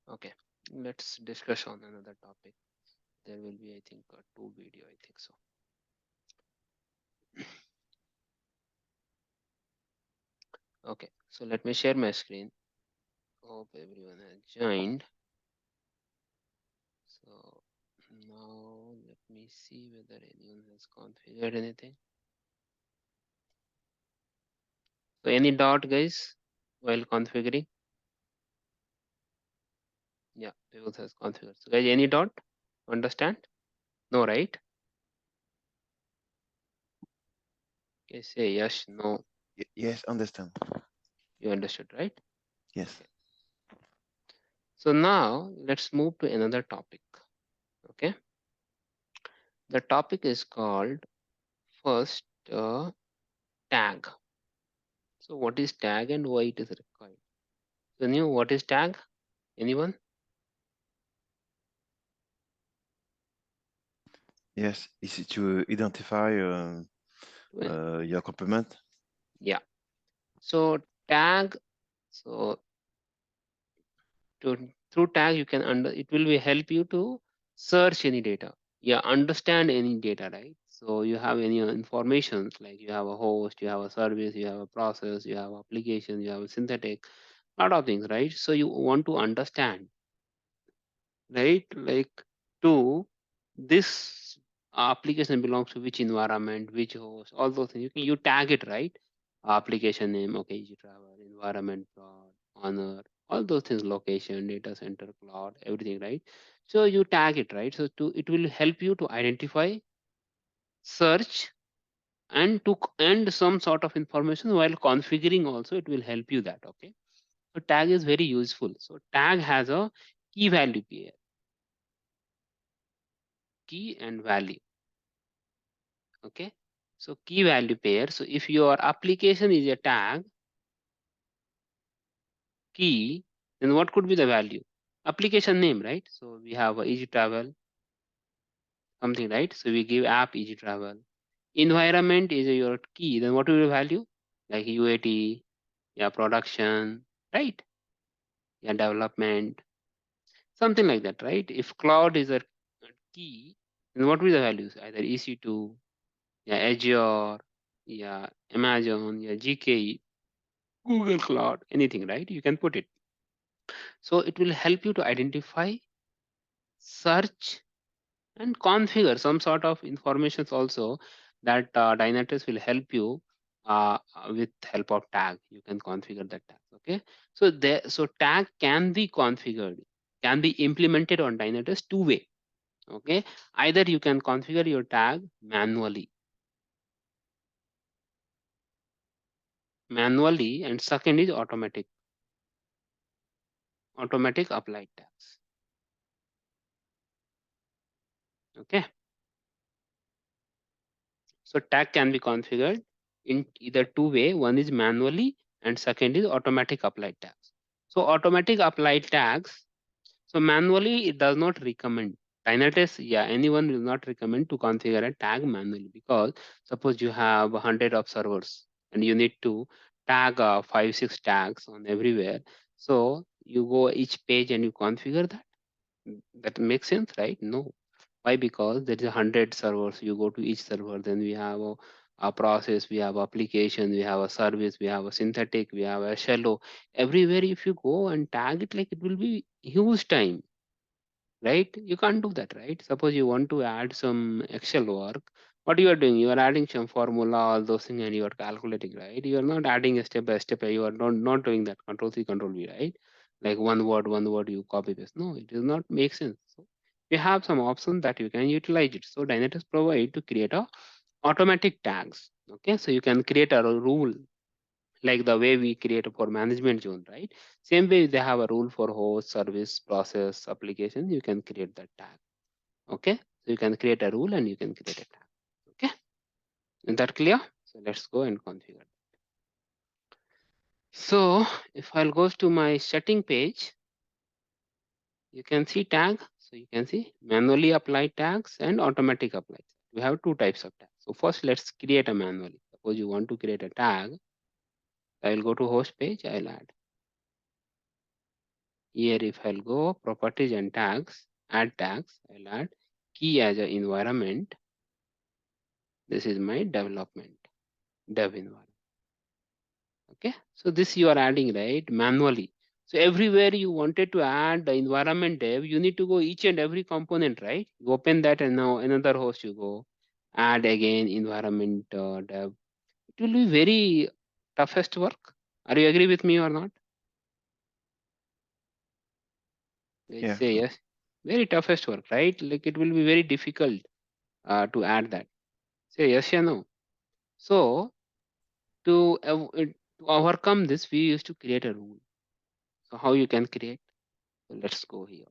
Okay, let's discuss on another topic. There will be, I think, two video. I think so. Okay, so let me share my screen. Hope everyone has joined. So now let me see whether anyone has configured anything. So any doubt, guys, while configuring? Yeah, people has configured. So guys, any doubt? Understand? No, right? Okay, say yes, no. Yes, understand. You understood, right? Yes. Okay. So now let's move to another topic. Okay. The topic is called first tag. So what is tag and why it is required? So new, what is tag? Anyone? Yes. Is it to identify Well, your complement? yeah. So tag. So to through tag you can under it will be help you to search any data. Yeah, understand any data, right? So you have any informations like you have a host, you have a service, you have a process, you have application, you have a synthetic, lot of things, right? So you want to understand, right? Like to this application belongs to which environment, which host, all those things. You tag it, right? Application name, okay, easy travel, environment, plot, honor, all those things, location, data center, cloud, everything, right? So you tag it, right? So to it will help you to identify, search, and to end some sort of information while configuring also it will help you that, okay? So tag is very useful. So tag has a key value pair, key and value. Okay, so key value pair. So if your application is a tag key, then what could be the value? Application name, right? So we have easy travel, something, right? So we give app easy travel. Environment is your key, then what will be the value? Like UAT, yeah, production, right? Yeah, development, something like that, right? If cloud is a key, then what will be the values? Either EC2, yeah, Azure, yeah, Amazon, yeah, GKE, Google Cloud, anything, right? You can put it. So it will help you to identify, search, and configure some sort of informations also that Dynatrace will help you with help of tag. You can configure that tag. Okay. So there, so tag can be configured, can be implemented on Dynatrace two way. Okay. Either you can configure your tag manually, and second is automatic applied tags. Okay. So tag can be configured in either two way. One is manually and second is automatic applied tags. So automatic applied tags. So manually it does not recommend. Dynatrace, yeah, anyone will not recommend to configure a tag manually because suppose you have 100 of servers and you need to tag 5, 6 tags on everywhere. So you go each page and you configure that. That makes sense, right? No. Why? Because there is 100 servers. You go to each server, then we have a process, we have application, we have a service, we have a synthetic, we have a shallow. Everywhere, if you go and tag it, like it will be huge time, right? You can't do that, right? Suppose you want to add some Excel work. What you are doing? You are adding some formula, all those things, and you are calculating, right? You are not adding a step by step. You are not doing that. Control C, Control V, right? Like one word, you copy paste. No, it does not make sense. So you have some options that you can utilize it. So Dynatrace provide to create a automatic tags. Okay, so you can create a rule like the way we create for management zone, right? Same way they have a rule for host, service, process, application. You can create that tag. Okay, so you can create a rule and you can create a tag. Okay, is that clear? So let's go and configure. So if I'll go to my setting page, you can see tag. So you can see manually apply tags and automatic apply. We have two types of tags. So first, let's create a manually. Suppose you want to create a tag. I will go to host page. I'll add Here, if I'll go properties and tags, add tags, I'll add key as an environment. This is my development, dev environment. Okay, so this you are adding, right, manually. So everywhere you wanted to add the environment dev, you need to go each and every component, right? You open that and now another host you go, add again environment dev. It will be very toughest work. Are you agree with me or not? Guys Yeah. say yes. Very toughest work, right? Like it will be very difficult to add that. Say yes or no. So to overcome this, we used to create a rule. So how you can create? So let's go here.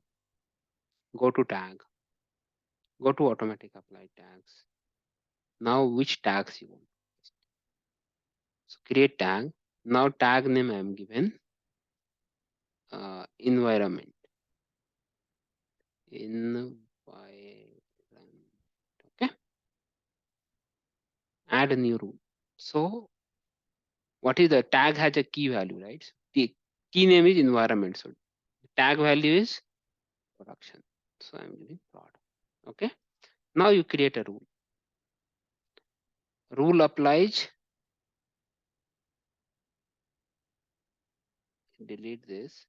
Go to tag. Go to automatic apply tags. Now which tags you want? So create tag. Now tag name I am given environment. Environment. Okay. Add a new rule. So what is the tag has a key value, right? So the key name is environment. So the tag value is production. So I'm giving prod. Okay. Now you create a rule. Rule applies. Delete this.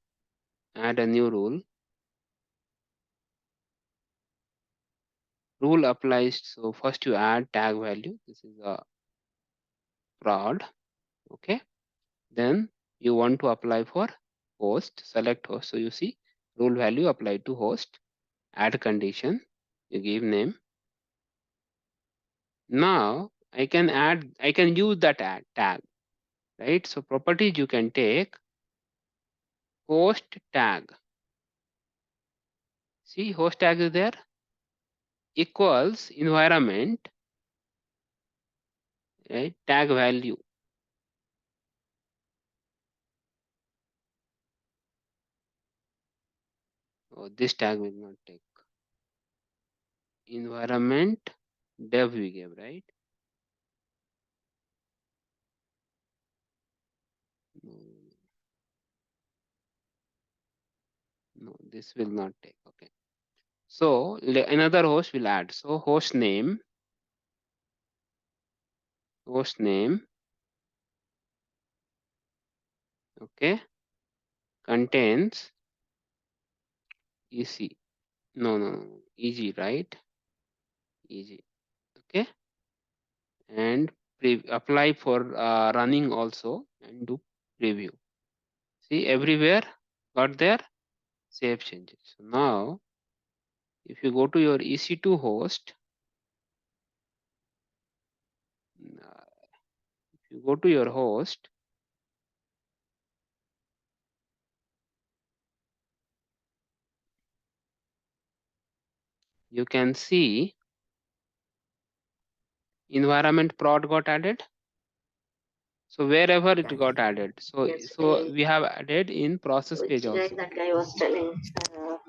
Add a new rule. Rule applies. So first you add tag value. This is a prod. Okay. Then you want to apply for host. Select host. So you see rule value applied to host. Add condition. You give name. Now I can use that add tag, right? So properties you can take host tag. See host tag is there equals environment, right? Tag value. Oh, this tag will not take environment dev we gave, right? No, no, this will not take. Okay. So another host will add. So host name, okay, contains EC. No, EG, right? EG. Okay. And apply for running also and do preview. See everywhere got there, save changes. So now if you go to your EC2 host, if you go to your host, you can see environment prod got added. So wherever it got added, so Yes, we have added in process page which also. that guy was telling So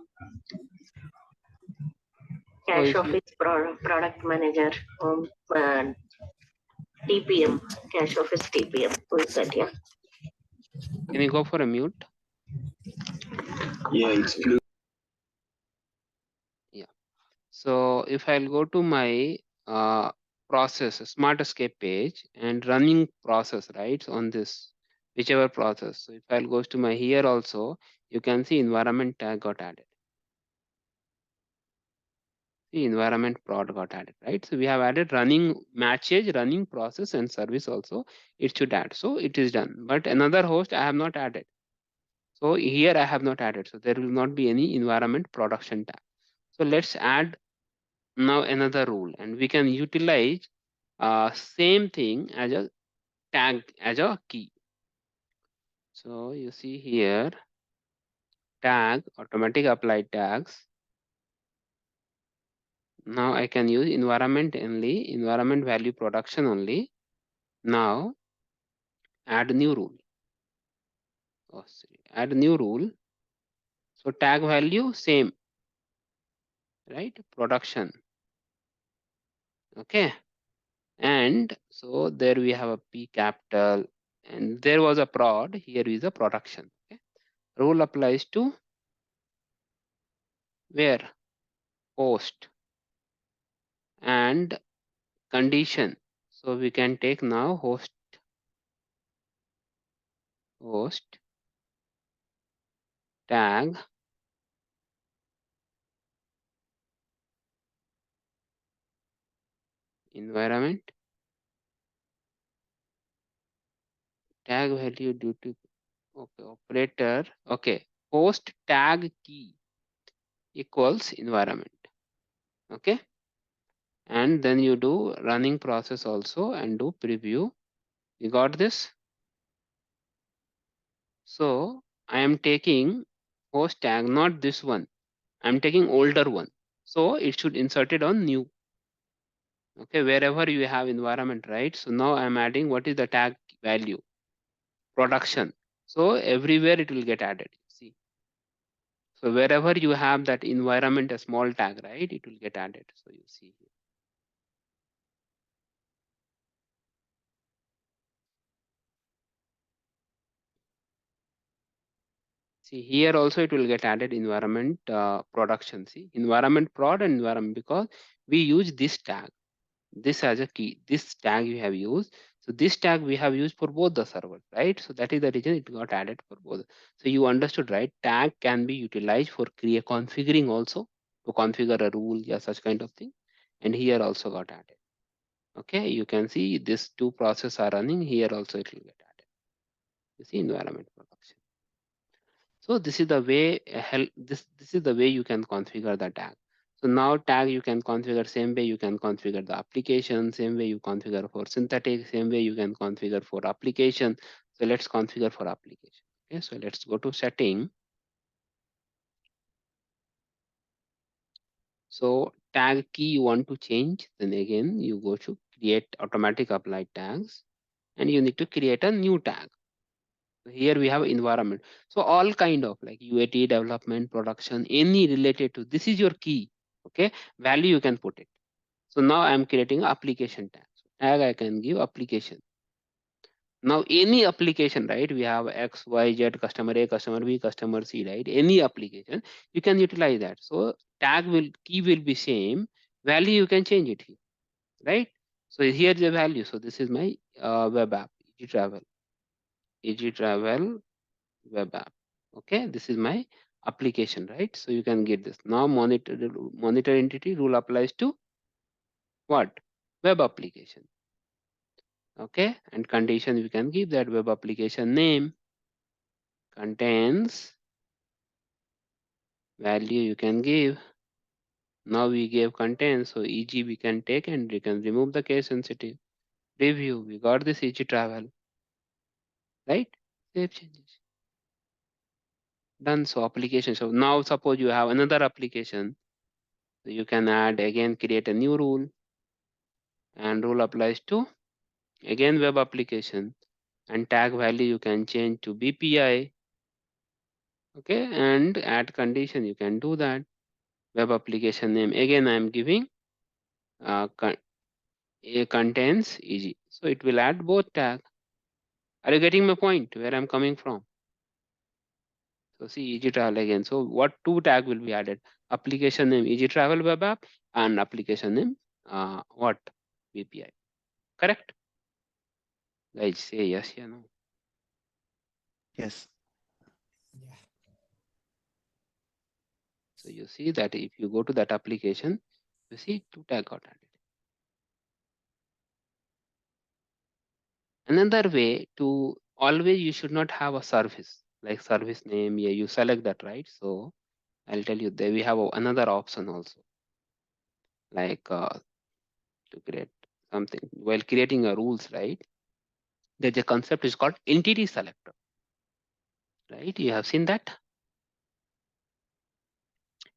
cash if you office product manager, TPM, cash office TPM. Who is that? Yeah. can you go for a mute? Yeah, it's blue. Yeah. So if I'll go to my process, smart escape page and running process, right, on this, whichever process. So if I'll go to my here also, you can see environment tag got added. The environment prod got added, right? So we have added running matches, running process and service also. It should add. So it is done. But another host I have not added. So here I have not added. So there will not be any environment production tag. So let's add now another rule and we can utilize same thing as a tag, as a key. So you see here tag, automatic apply tags. Now I can use environment only, environment value production only. Now add new rule. Oh, sorry. Add new rule. So tag value same, right? Production. Okay. And so there we have a P capital and there was a prod. Here is a production. Okay. Rule applies to where host and condition. So we can take now host tag environment tag value due to operator. Okay, host tag key equals environment. Okay, and then you do running process also and do preview. You got this? So I am taking host tag, not this one. I'm taking older one. So it should insert it on new. Okay, wherever you have environment, right? So now I'm adding what is the tag value? Production. So everywhere it will get added. See. So wherever you have that environment, a small tag, right? It will get added. So you see here. See here also it will get added environment production. See environment prod and environment because we use this tag. This as a key. This tag you have used. So this tag we have used for both the servers, right? So that is the reason it got added for both. So you understood, right? Tag can be utilized for create configuring also to configure a rule, yeah, such kind of thing. And here also got added. Okay, you can see these two processes are running here also it will get added. You see environment production. So this is the way this is the way you can configure the tag. So now tag you can configure same way you can configure the application, same way you configure for synthetic, same way you can configure for application. So let's configure for application. Okay, so let's go to setting. So tag key you want to change, then again you go to create automatic apply tags and you need to create a new tag. So here we have environment. So all kind of like UAT development, production, any related to this is your key. Okay, value you can put it. So now I'm creating application tag. So tag I can give application. Now any application, right? We have X, Y, Z, customer A, customer B, customer C, right? Any application, you can utilize that. So tag will key will be same. Value you can change it here, right? So here's the value. So this is my web app, Easy Travel web app. Okay, this is my application, right? So you can get this. Now monitor entity rule applies to what? Web application. Okay, and condition we can give that web application name contains value you can give. Now we gave contains, so EG we can take and we can remove the case sensitive. Review, we got this EG travel, right? Save changes. Done. So application. So now suppose you have another application. So you can add again, create a new rule, and rule applies to again web application, and tag value you can change to BPI. Okay, and add condition you can do that. Web application name again I am giving a contains EG. So it will add both tag. Are you getting my point where I'm coming from? So see EG travel again. So what two tag will be added? Application name EG travel web app and application name what? BPI. Correct? Guys say yes, yeah, no. Yes. Yeah. So you see that if you go to that application, you see two tag got added. Another way to always you should not have a service like service name. Yeah, you select that, right? So I'll tell you there we have another option also like to create something while creating a rules, right? There's a concept is called entity selector, right? You have seen that.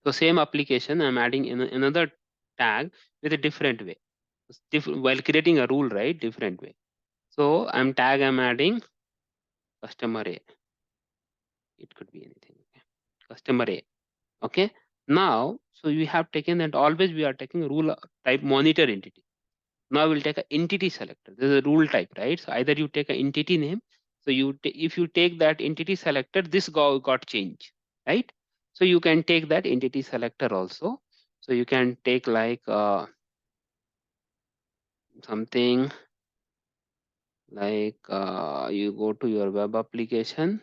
So same application, I'm adding in another tag with a different way. While creating a rule, right? Different way. So I'm adding customer A. It could be anything. Okay. Customer A. Okay. Now, so we have taken that always we are taking rule type monitor entity. Now we'll take an entity selector. This is a rule type, right? So either you take an entity name. So if you take that entity selector, this got changed, right? So you can take that entity selector also. So you can take like something like you go to your web application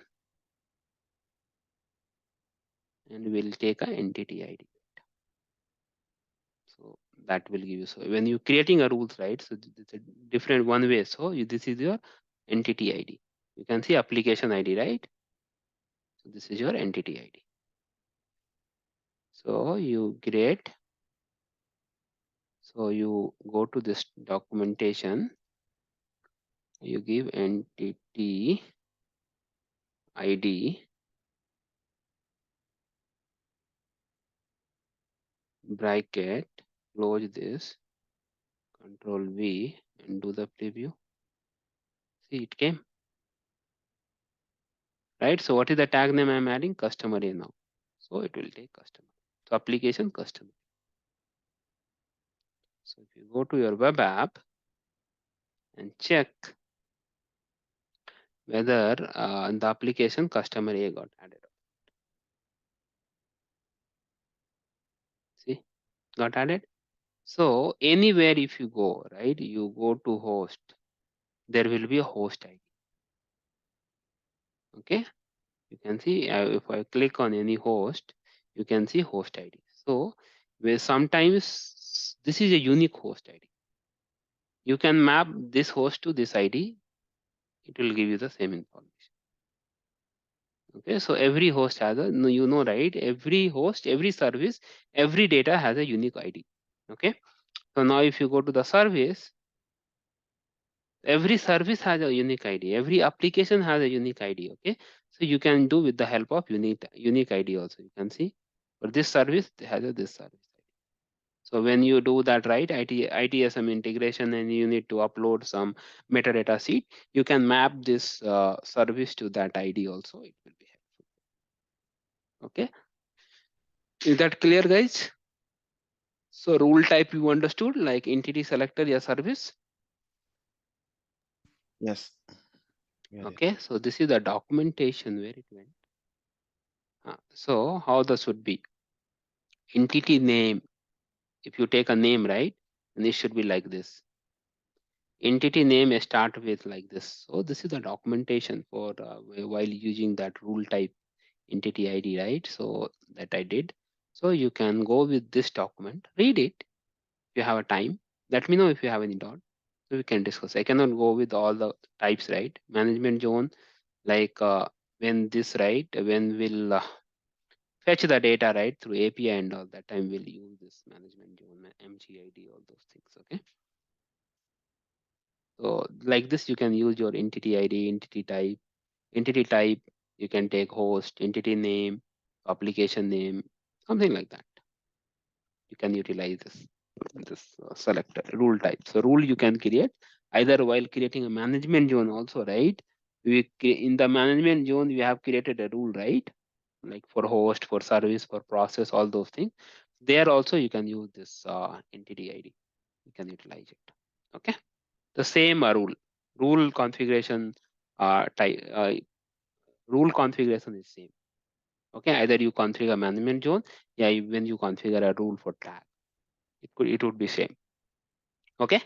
and we'll take a entity ID. So that will give you. So when you're creating a rules, right? So it's a different one way. So this is your entity ID. You can see application ID, right? So this is your entity ID. So you create. So you go to this documentation. You give entity ID bracket, close this, Control V, and do the preview. See, it came, right? So what is the tag name I'm adding? Customer A now. So it will take customer. So application customer. So if you go to your web app and check whether the application customer A got added. See, got added. So anywhere if you go, right, you go to host, there will be a host ID. Okay, you can see if I click on any host, you can see host ID. So where sometimes this is a unique host ID. You can map this host to this ID. It will give you the same information. Okay, so every host has a, you know, right? Every host, every service, every data has a unique ID. Okay, so now if you go to the service, every service has a unique ID. Every application has a unique ID. Okay, so you can do with the help of unique ID also. You can see, for this service it has a this service. So when you do that, right, ITSM integration, and you need to upload some metadata sheet, you can map this service to that ID also. It will be helpful. Okay, is that clear, guys? So rule type you understood, like entity selector, your service. Yes. Got it. Okay, so this is the documentation where it went. So how this would be? Entity name. If you take a name, right, and it should be like this. Entity name start with like this. So this is the documentation for while using that rule type entity ID, right? So that I did. So you can go with this document, read it. If you have a time, let me know if you have any doubt. So we can discuss. I cannot go with all the types, right? Management zone, like when this, right, when we'll fetch the data, right, through API and all that time we'll use this management zone, MGID, all those things, okay? So like this, you can use your entity ID, entity type, you can take host, entity name, application name, something like that. You can utilize this selector rule type. So rule you can create either while creating a management zone also, right? In the management zone, we have created a rule, right? Like for host, for service, for process, all those things. There also you can use this entity ID. You can utilize it. Okay. The same rule configuration type rule configuration is same. Okay, either you configure management zone, yeah, when you configure a rule for tag, it would be same. Okay,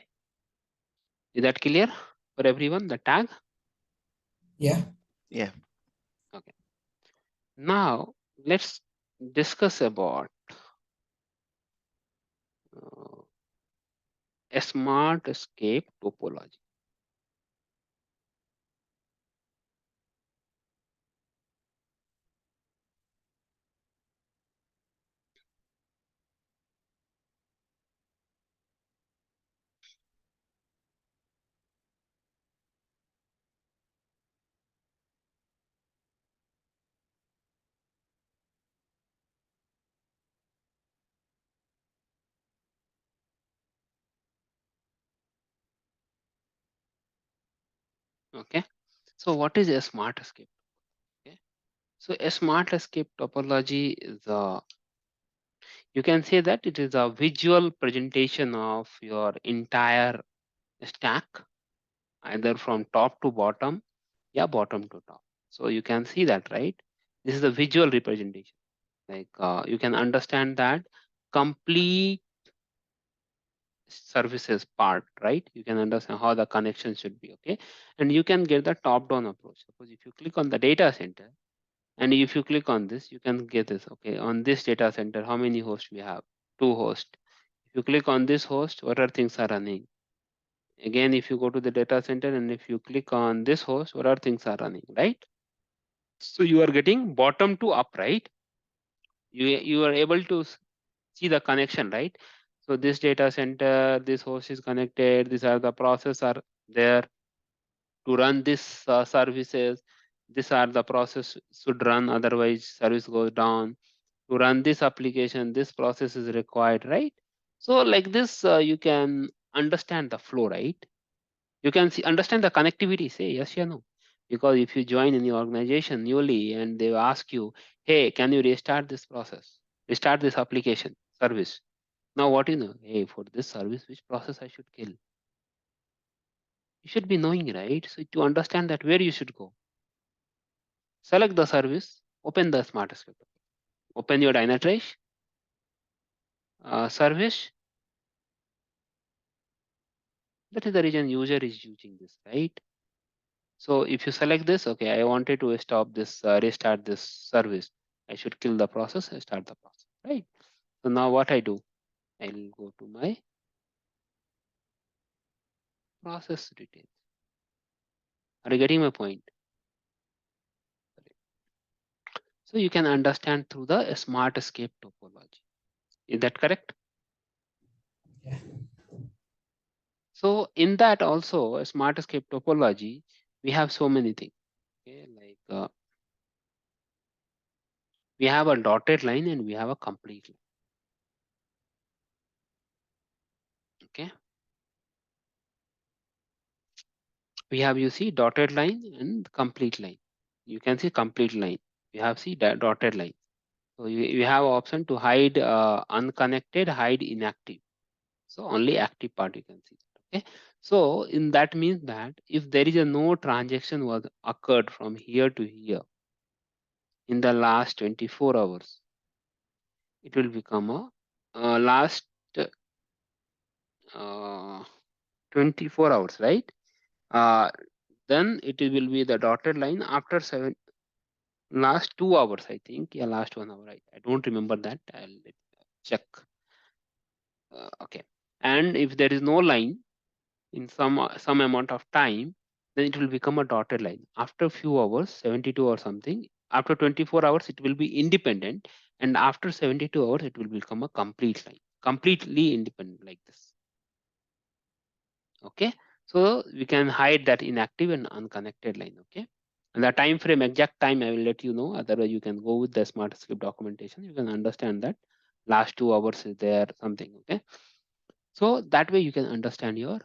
is that clear for everyone? The tag. Yeah. Yeah. Okay. Now let's discuss about a smart escape topology. Okay, so what is a smart escape? Okay, so a smart escape topology is you can say that it is a visual presentation of your entire stack, either from top to bottom, yeah, bottom to top. So you can see that, right? This is a visual representation. Like you can understand that complete services part, right? You can understand how the connection should be, okay? And you can get the top-down approach. Suppose if you click on the data center, and if you click on this, you can get this, okay? On this data center, how many hosts we have? 2 hosts. If you click on this host, what are things are running? Again, if you go to the data center and if you click on this host, what are things are running, right? So you are getting bottom to up, right? You are able to see the connection, right? So this data center, this host is connected. These are the process are there to run this services. These are the process should run, otherwise service goes down. To run this application, this process is required, right? So like this, you can understand the flow, right? You can see, understand the connectivity, say yes or no. Because if you join any organization newly and they ask you, hey, can you restart this process? Restart this application service. Now what you know? Hey, for this service, which process I should kill? You should be knowing, right? So to understand that, where you should go. Select the service, open the smart script. Open your Dynatrace service. That is the reason user is using this, right? So if you select this, okay, I wanted to stop this, restart this service. I should kill the process and start the process, right? So now what I do, I'll go to my process details. Are you getting my point? So you can understand through the smart escape topology. Is that correct? Yeah. So in that also, a smart escape topology, we have so many things. Okay, like we have a dotted line and we have a complete line. Okay, we have, you see, dotted line and complete line. You can see complete line. You have see that dotted line. So you have option to hide unconnected, hide inactive. So only active part you can see. Okay. So in that means that if there is a no transaction was occurred from here to here in the last 24 hours, it will become a last uh, 24 hours, right? Uh, then it will be the dotted line after last 2 hours, I think. Yeah, last 1 hour. I don't remember that. I'll check. Okay. And if there is no line in some amount of time, then it will become a dotted line. After few hours, 72 or something, after 24 hours, it will be independent. And after 72 hours, it will become a complete line, completely independent like this. Okay. So we can hide that inactive and unconnected line. Okay. And the time frame, exact time, I will let you know. Otherwise, you can go with the smart script documentation. You can understand that last 2 hours is there something. Okay. So that way you can understand your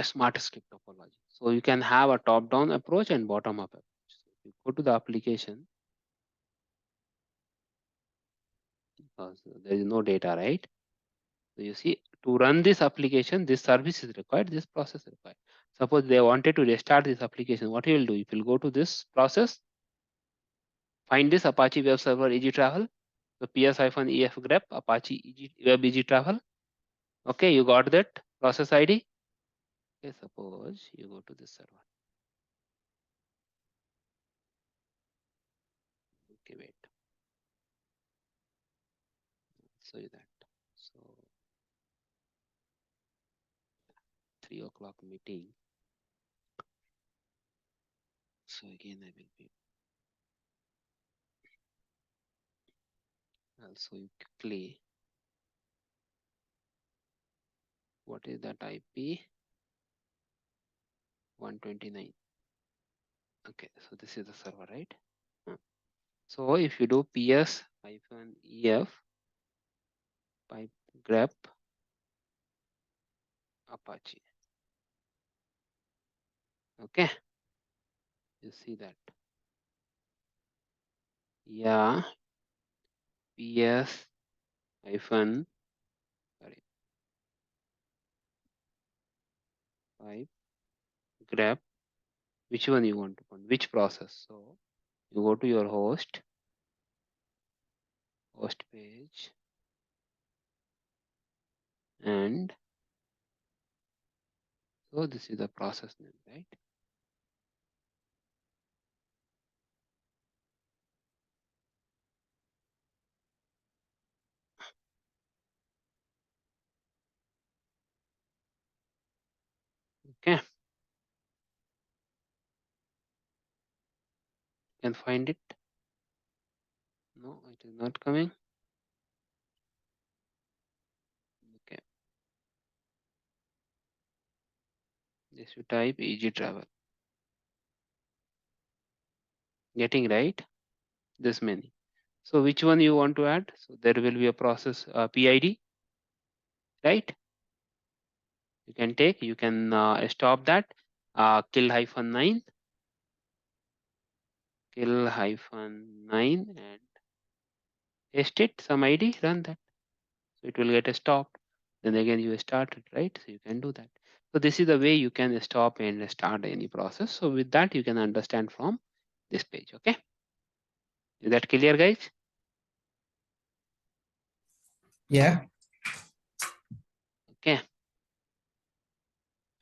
smart script topology. So you can have a top-down approach and bottom-up approach. So if you go to the application, because there is no data, right? So you see, to run this application, this service is required, this process is required. Suppose they wanted to restart this application, what you will do? If you go to this process, find this Apache Web Server Easy Travel, the ps-ef grep Apache Web Easy Travel. Okay, you got that process ID. Okay, suppose you go to this server. Okay, wait. So that. So 3 o'clock meeting. So again, I will be also quickly. What is that IP? 129. Okay, so this is the server, right? So if you do ps-ef pipe grep Apache. Okay, you see that. Yeah, ps hyphen sorry pipe grep. Which one you want to put? Which process? So you go to your host. First page. And so this is the process name, right? Okay. Can find it. No, it is not coming. Okay. This you type easy travel. Getting right? This many. So which one you want to add? So there will be a process PID, right? You can take, you can stop that, kill -9, kill -9 and paste it, some ID, run that. So it will get stopped. Then again you start it, right? So you can do that. So this is the way you can stop and start any process. So with that you can understand from this page, okay? Is that clear, guys? Yeah. Okay.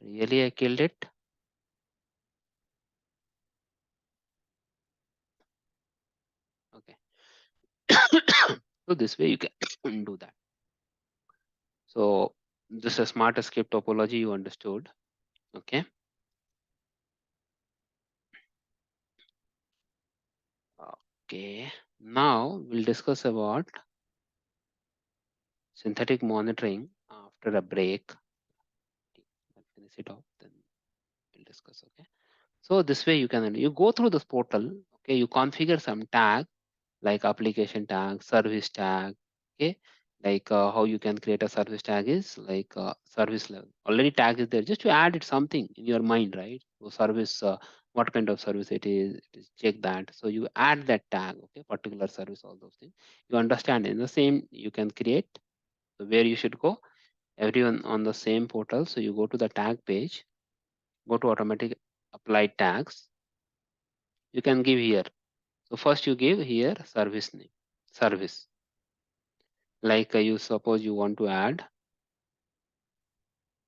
Really, I killed it. Okay. So this way you can do that. So this is a smart script topology you understood. Okay. Okay. Now we'll discuss about synthetic monitoring after a break. I'll finish it off, then we'll discuss. Okay. So this way you can go through this portal. Okay. You configure some tag like application tag, service tag. Okay. Like how you can create a service tag is like service level. Already tag is there. Just to add it something in your mind, right? So service, what kind of service it is, check that. So you add that tag, okay, particular service, all those things. You understand in the same, you can create. So where you should go, everyone on the same portal. So you go to the tag page, go to automatic applied tags. You can give here. So first you give here service name, service. Like you suppose you want to add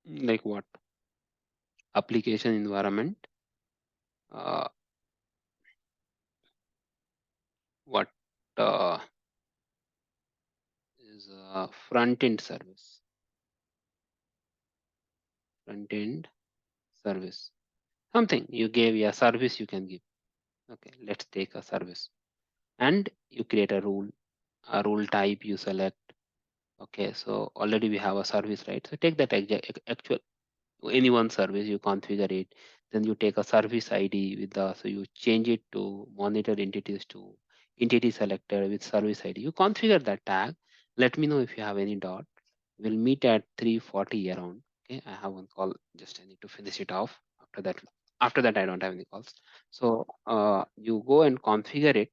like what application environment, what uh, is front end service, front end service, something you gave a service you can give. Okay, let's take a service and you create a rule type you select. Okay, so already we have a service, right? So take that actual any one service, you configure it, then you take a service ID with the, so you change it to monitor entities to entity selector with service ID. You configure that tag. Let me know if you have any dot. We'll meet at 3:40 around. Okay, I have one call. Just I need to finish it off. After that I don't have any calls. So you go and configure it,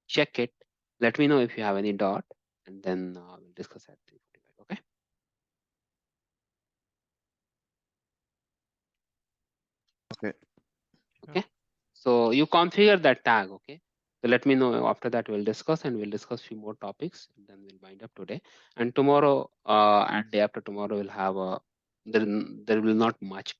check it. Let me know if you have any dot, and then we'll discuss at 3:45. Okay. Okay. Okay. So you configure that tag. Okay. So let me know after that we'll discuss and we'll discuss few more topics and then we'll wind up today. And tomorrow and day after tomorrow we'll have a there will not much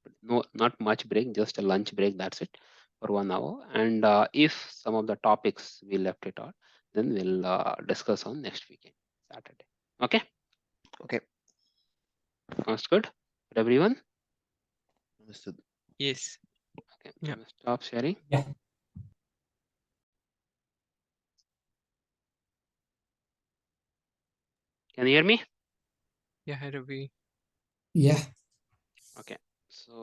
break, just a lunch break. That's it for 1 hour. And if some of the topics we left it out, then we'll discuss on next weekend, Saturday. Okay. Okay. Sounds good for everyone. Understood. Yes. Okay. Yeah. Stop sharing. Yeah. Can you hear me? Yeah, Ravi. Yeah. Okay. So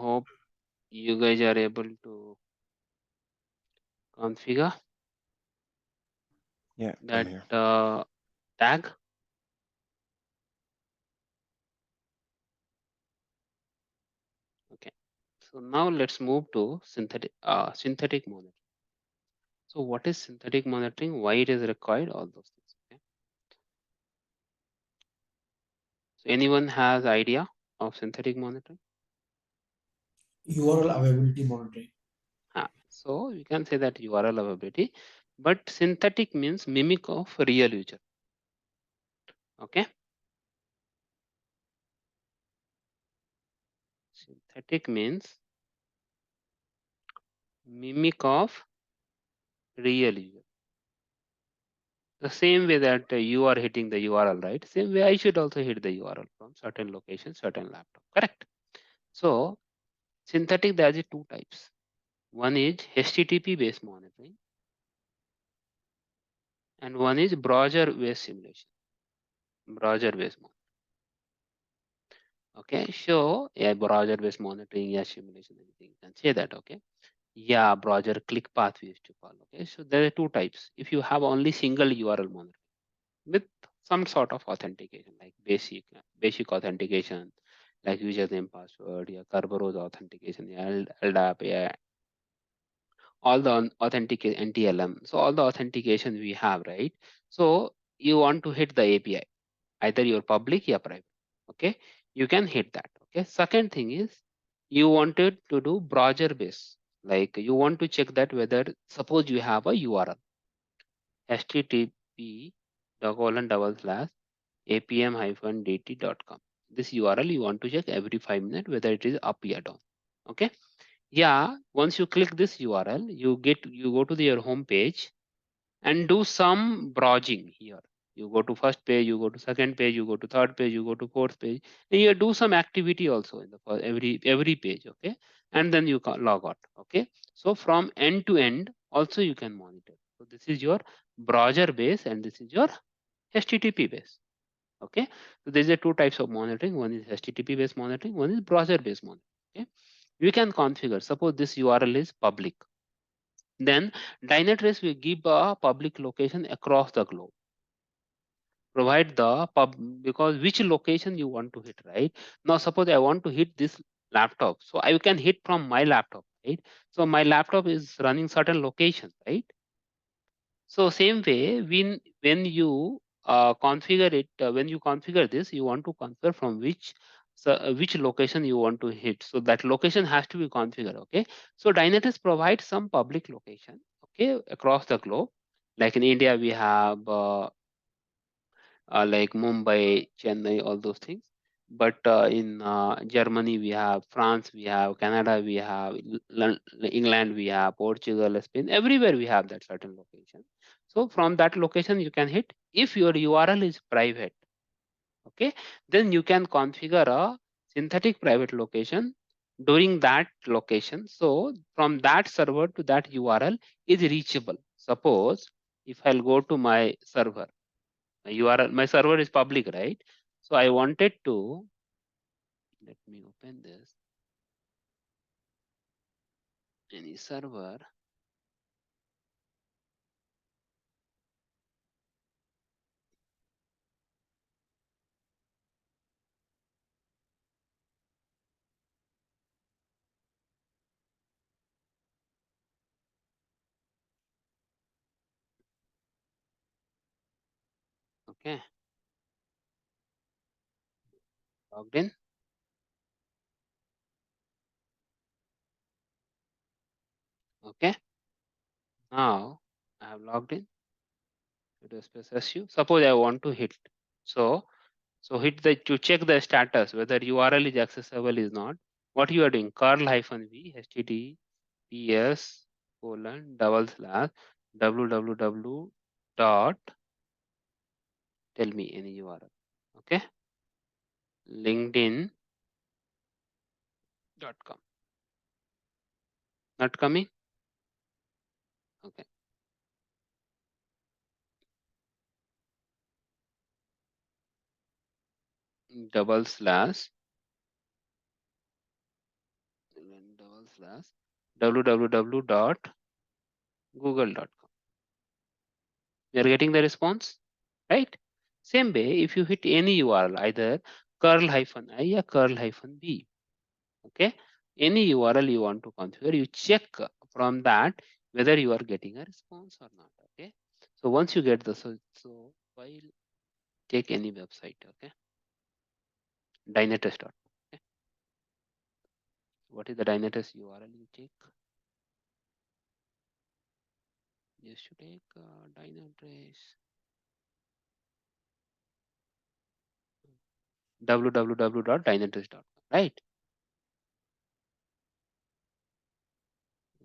hope you guys are able to configure Yeah, I'm that here. tag. Okay. So now let's move to synthetic monitoring. So what is synthetic monitoring? Why it is required? All those things. Okay. So anyone has idea of synthetic monitoring? URL availability monitoring. So you can say that URL availability, but synthetic means mimic of real user. Okay. Synthetic means mimic of real user. The same way that you are hitting the URL, right? Same way I should also hit the URL from certain location, certain laptop. Correct. So synthetic, there are two types. One is HTTP based monitoring, and one is browser based simulation. Browser based monitoring. Okay, so yeah, browser based monitoring, yeah, simulation, anything you can say that. Okay. Yeah, browser click path we used to call. Okay, so there are two types. If you have only single URL monitoring with some sort of authentication, like basic authentication, like username, password, yeah, Kerberos authentication, yeah, LDAP, yeah, all the authentic NTLM. So all the authentication we have, right? So you want to hit the API, either your public or private. Okay, you can hit that. Okay. Second thing is you wanted to do browser based, like you want to check that whether suppose you have a URL http APM-DT.com. This URL you want to check every 5 minutes whether it is up or down. Okay. Yeah. Once you click this URL, you go to your home page and do some browsing here. You go to first page, you go to second page, you go to third page, you go to fourth page. And you do some activity also in the every page. Okay. And then you can log out. Okay. So from end to end, also you can monitor. So this is your browser base and this is your HTTP base. Okay, so there's a two types of monitoring. One is HTTP based monitoring, one is browser based monitoring. Okay, you can configure. Suppose this URL is public, then Dynatrace will give a public location across the globe. Provide the because which location you want to hit, right? Now suppose I want to hit this laptop, so I can hit from my laptop, right? So my laptop is running certain location, right? So same way, when you configure it, when you configure this, you want to configure from which location you want to hit. So that location has to be configured. Okay. So Dynatrace provides some public location. Okay, across the globe. Like in India, we have like Mumbai, Chennai, all those things. But in Germany, we have France, we have Canada, we have England, we have Portugal, Spain. Everywhere we have that certain location. So from that location, you can hit. If your URL is private, okay, then you can configure a synthetic private location during that location. So from that server to that URL is reachable. Suppose if I'll go to my server, my URL, my server is public, right? So I wanted to, let me open this, any server. Okay, logged in. Okay, now I have logged in. It is space SU. Suppose I want to hit. So hit the to check the status whether URL is accessible is not. What you are doing? curl-v https :/www dot, tell me any URL. Okay, linkedin.com. Not coming. Okay. Double slash www.google.com. You are getting the response, right? Same way, if you hit any URL, either curl-i or curl-b, okay, any URL you want to configure, you check from that whether you are getting a response or not. Okay. So once you get the so while take any website, okay, Dynatrace.com. Okay. What is the Dynatrace URL you take? Just to take Dynatrace. www.dynatrace.com, right?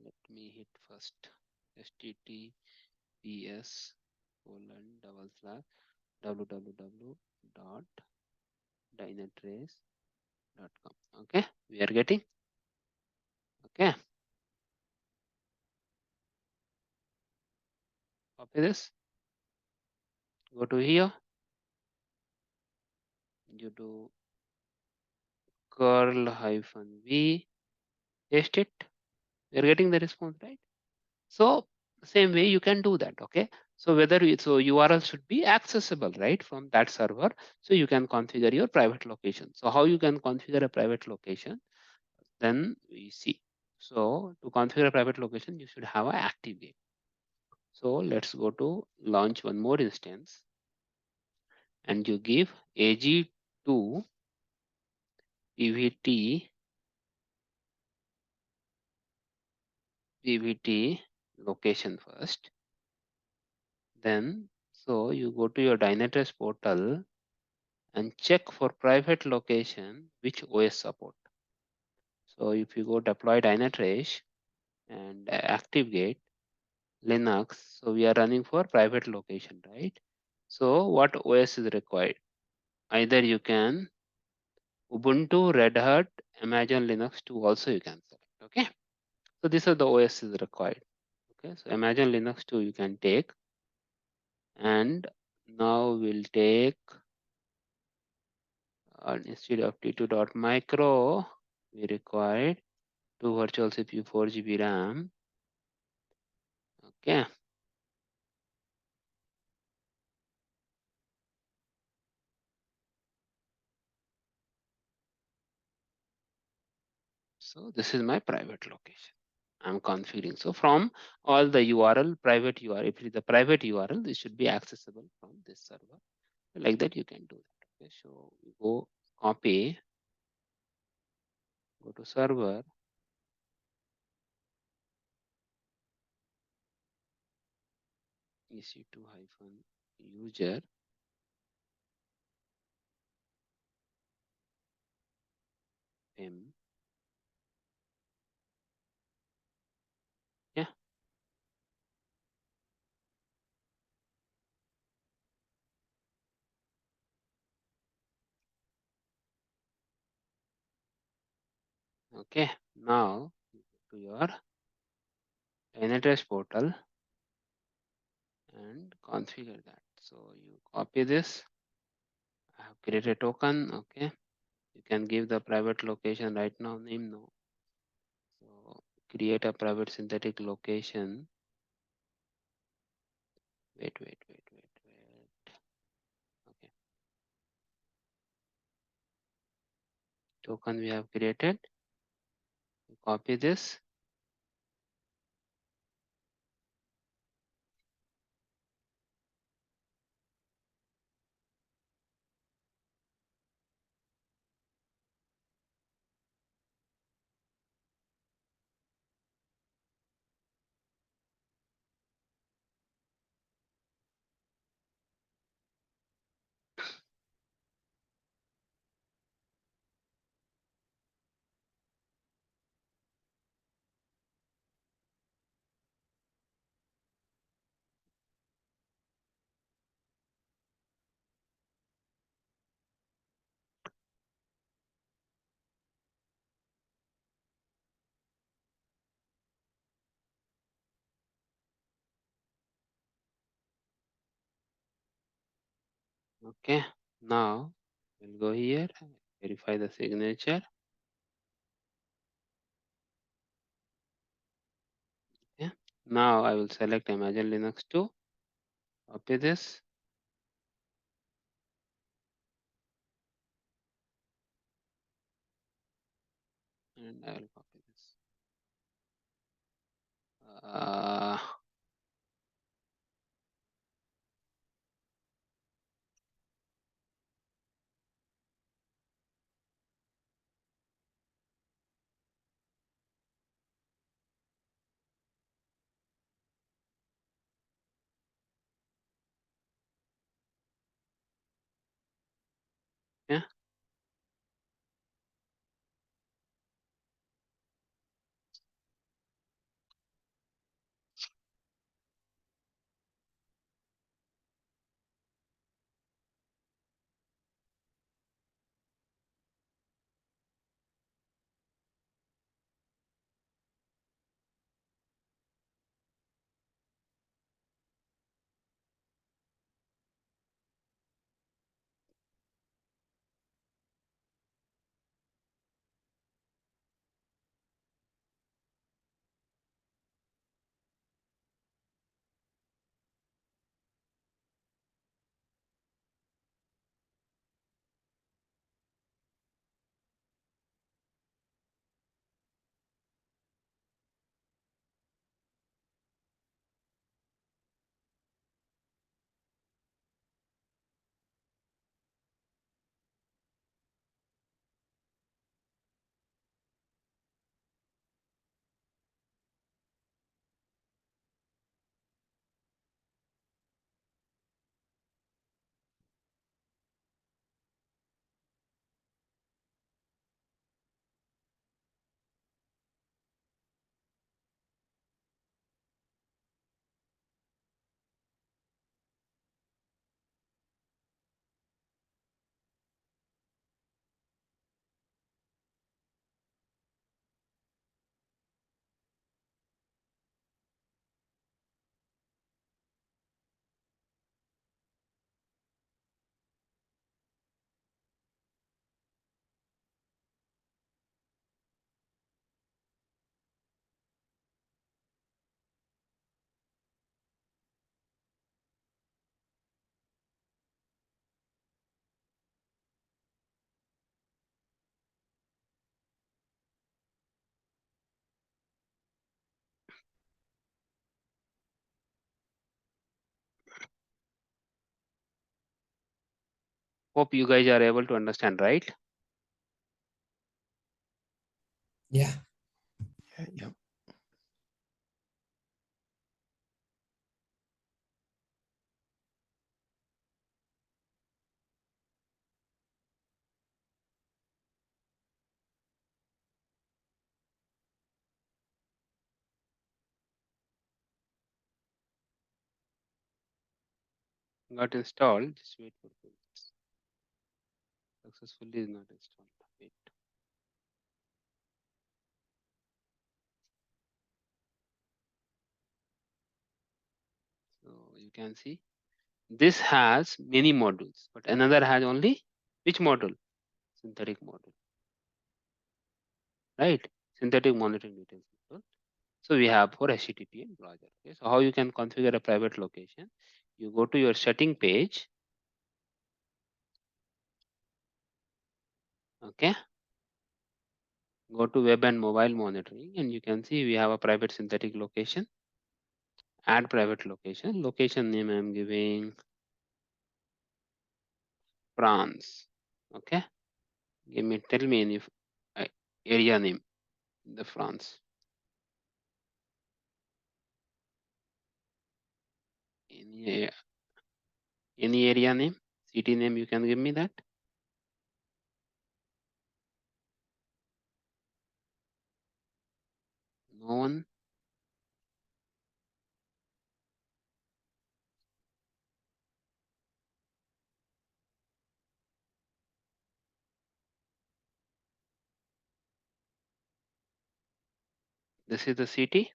Let me hit first https://www.dynatrace.com. Okay, we are getting. Okay, copy this, go to here, you do curl-v, paste it. We are getting the response, right? So same way you can do that. Okay, so whether so URL should be accessible, right, from that server, so you can configure your private location. So how you can configure a private location, then we see. So to configure a private location, you should have an active gate. So let's go to launch one more instance, and you give AG2 PVT location first. Then so you go to your Dynatrace portal and check for private location which OS support. So if you go deploy Dynatrace and ActiveGate Linux, so we are running for private location, right? So what OS is required? Either you can Ubuntu, Red Hat, Amazon Linux 2 also you can select. Okay. So these are the OS is required. Okay. So Amazon Linux 2 you can take, and now we'll take instead of T2.micro, we required 2 virtual CPU, 4 GB RAM. Okay. So this is my private location I'm configuring. So from all the URL, private URL, if it is the private URL, this should be accessible from this server. Like that, you can do that. Okay. So we go copy, go to server, ec2-user, pim. Yeah. Okay. Now to your Dynatrace portal and configure that. So you copy this. I have created a token. Okay. You can give the private location right now, name no. So create a private synthetic location. Wait. Okay. Token we have created. Copy this. Okay. Now we'll go here, verify the signature. Okay. Now I will select Amazon Linux 2. Copy this. And I will copy this. Yeah. Hope you guys are able to understand, right? Yeah. Yeah, yeah. Got installed. Just wait for 2 minutes. Successfully is not installed. Wait. So you can see this has many modules, but another has only which module? Synthetic module, right? Synthetic monitoring details module. So we have for HTTP and browser. Okay. So how you can configure a private location? You go to your setting page. Okay. Go to web and mobile monitoring, and you can see we have a private synthetic location. Add private location. Location name I'm giving France. Okay. Tell me any area name in the France. Any any area name, city name, you can give me that. No one. This is the city.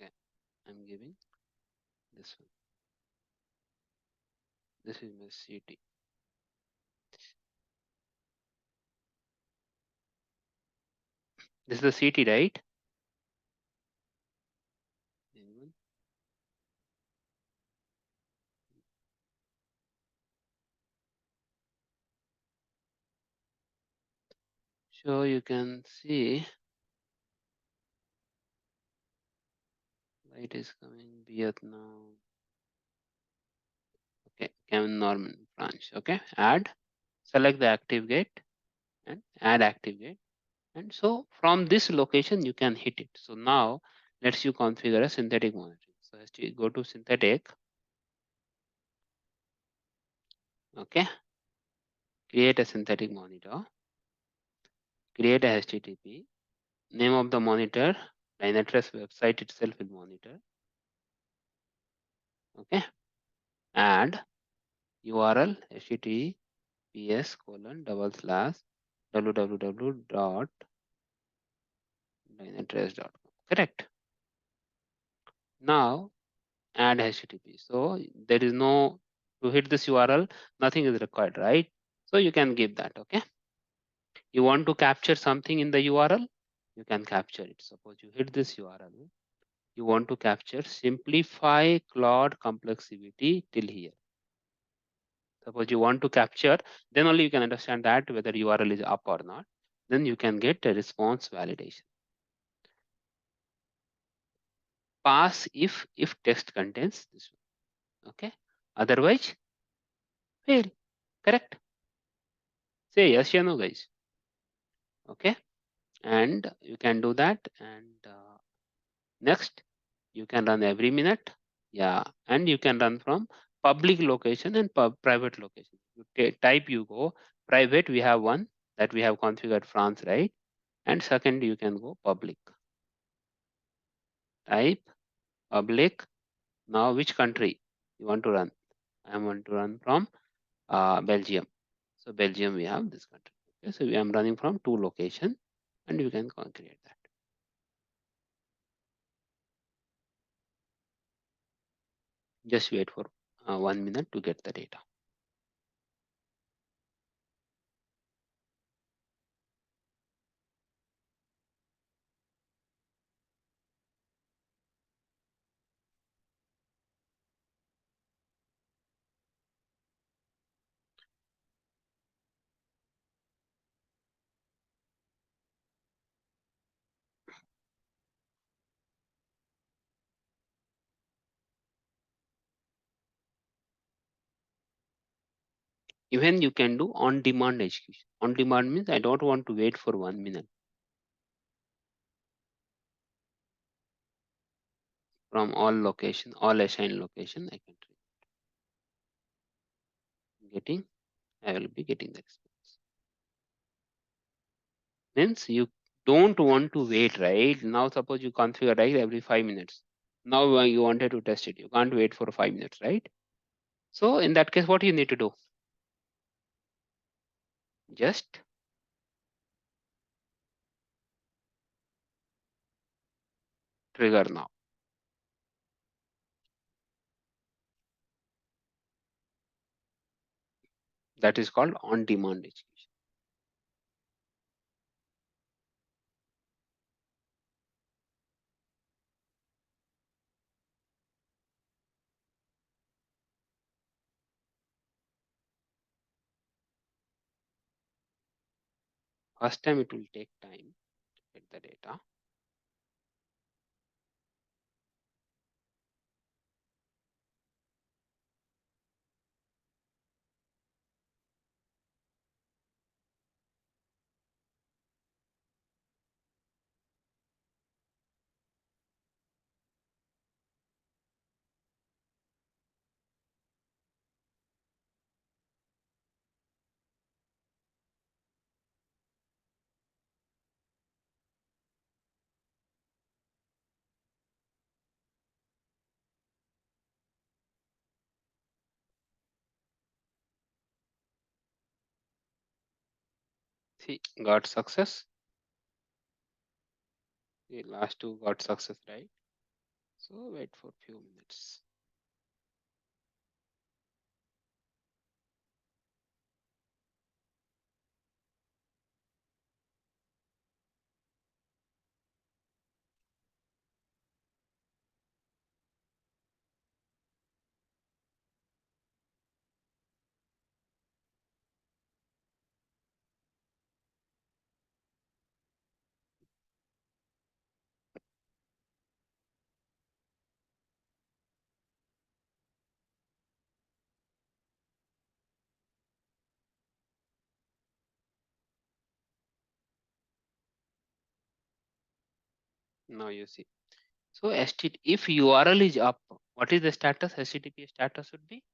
Okay. I'm giving this one. This is my city. This is the city, right? Anyone? So you can see light is coming Vietnam. Okay, Kevin Norman branch. Okay, add, select the active gate and add active gate. And so from this location, you can hit it. So now let's you configure a synthetic monitoring. So go to synthetic. Okay, create a synthetic monitor. Create a HTTP. Name of the monitor, Dynatrace website itself will monitor. Okay, add URL https://www.dynatrace.com. Correct. Now add HTTP. So there is no, to hit this URL, nothing is required, right? So you can give that. Okay. You want to capture something in the URL, you can capture it. Suppose you hit this URL, you want to capture simplify cloud complexity till here. Suppose you want to capture, then only you can understand that whether URL is up or not. Then you can get a response validation. Pass if text contains this one. Okay. Otherwise, fail. Correct. Say yes or no, guys. Okay. And you can do that. And next, you can run every minute. Yeah. And you can run from public location and private location. You type, you go private. We have one that we have configured France, right? And second, you can go public. Type public. Now, which country you want to run? I want to run from Belgium. So Belgium, we have this country. Okay, so I am running from 2 locations, and you can create that. Just wait for 1 minute to get the data. Even you can do on-demand execution. On-demand means I don't want to wait for 1 minute. From all location, all assigned location, I can try. I will be getting the response. Means you don't want to wait, right? Now suppose you configure right every 5 minutes. Now you wanted to test it. You can't wait for 5 minutes, right? So in that case, what you need to do? Just trigger now. That is called on-demand execution. First time it will take time to get the data. See, got success. The last two got success, right? So wait for a few minutes. Now you see. So if URL is up, what is the status? HTTP status would be?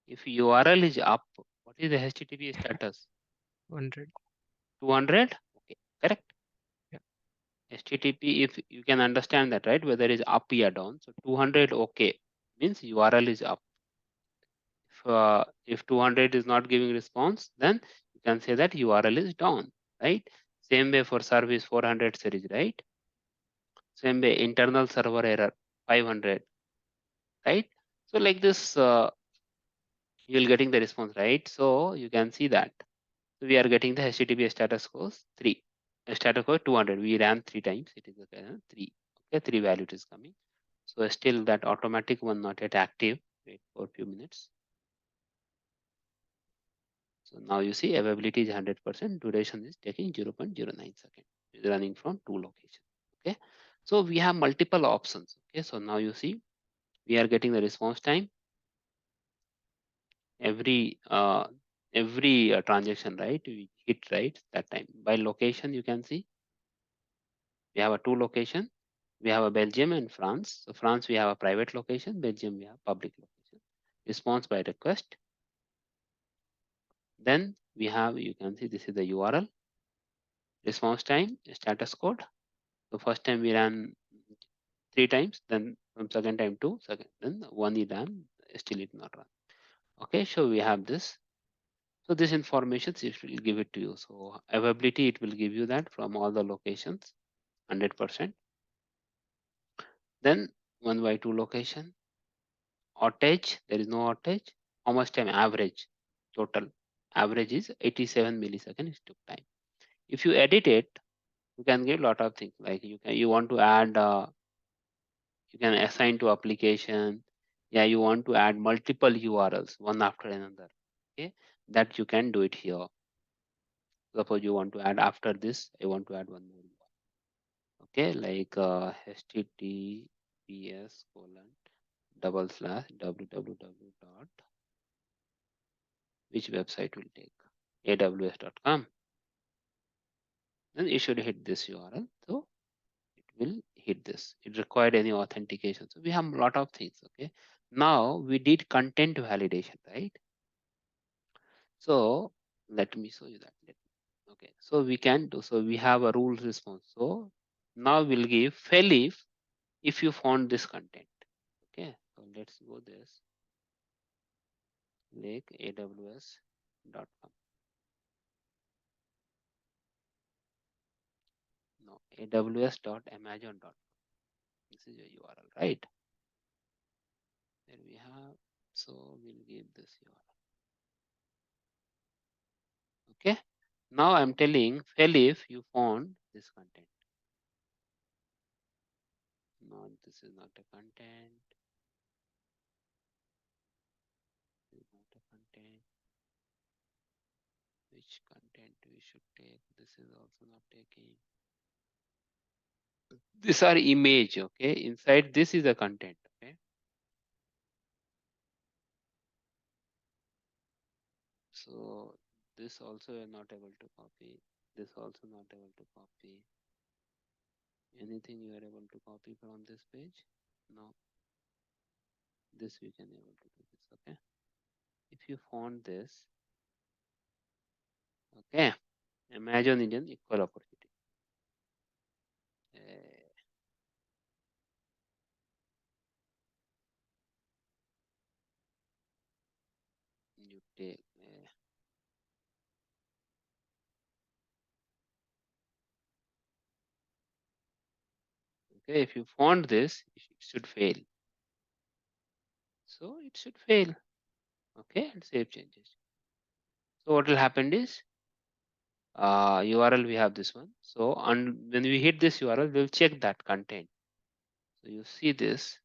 If URL is up, what is the HTTP status? 100. 200? Okay, correct. Yeah. HTTP, if you can understand that, right? Whether it's up or down. So 200, okay, means URL is up. If 200 is not giving response, then you can say that URL is down, right? Same way for service 400 series, right? Same way internal server error 500, right? So like this, you will getting the response, right? So you can see that. So we are getting the HTTP status code 3. Status code 200. We ran 3 times. It is okay, 3. Okay, 3 value is coming. So still that automatic one not yet active. Wait for a few minutes. So now you see availability is 100%. Duration is taking 0.09 seconds. It's running from 2 locations. Okay. So we have multiple options. Okay. So now you see we are getting the response time. Every transaction, right? We hit right that time. By location, you can see we have a 2 location. We have a Belgium and France. So France, we have a private location. Belgium, we have public location. Response by request. Then we have, you can see this is the URL. Response time, status code. So first time we ran 3 times, then from second time 2, second, then 1 is done, still it not run. Okay, so we have this. So this information it will give it to you. So availability, it will give you that from all the locations, 100%. Then 1 by 2 location. Outage, there is no outage. How much time average? Total average is 87 milliseconds it took time. If you edit it, you can give a lot of things like you want to add you can assign to application. Yeah, you want to add multiple URLs one after another. Okay, that you can do it here. Suppose you want to add after this, I want to add one more. Okay, like https:// www. which website will take? aws.com. Then you should hit this URL. So it will hit this. It required any authentication. So we have a lot of things. Okay. Now we did content validation, right? So let me show you that. Okay. So we can do. So we have a rules response. So now we'll give fail if you found this content. Okay. So let's go this lake aws.com. No, aws.amazon.com. This is your URL, right? There we have. So we'll give this URL. Okay. Now I'm telling fail if you found this content. No, this is not a content. This is not a content. Which content we should take? This is also not taking. These are image. Okay. Inside this is a content. Okay. So this also you're not able to copy. This also not able to copy. Anything you are able to copy from this page? No. This we can able to do this. Okay. If you found this, okay, Amazon is an equal opportunity. You take okay. If you found this, it should fail. So it should fail. Okay, and save changes. So what will happen is URL we have this one. So when we hit this URL, we'll check that content. So you see this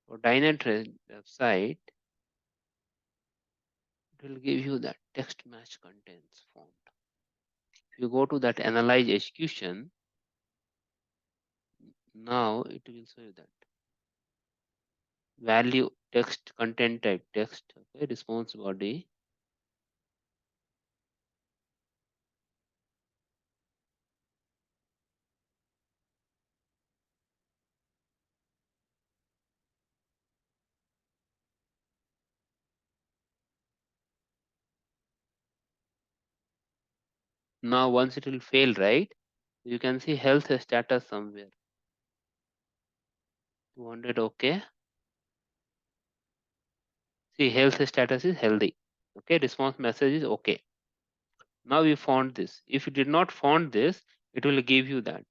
for Dynatrace website, it will give you that text match contents found. If you go to that analyze execution, now it will show you that value text content type text. Okay, response body. Now once it will fail, right? You can see health status somewhere. 200 okay. See health status is healthy. Okay, response message is okay. Now we found this. If you did not found this, it will give you that.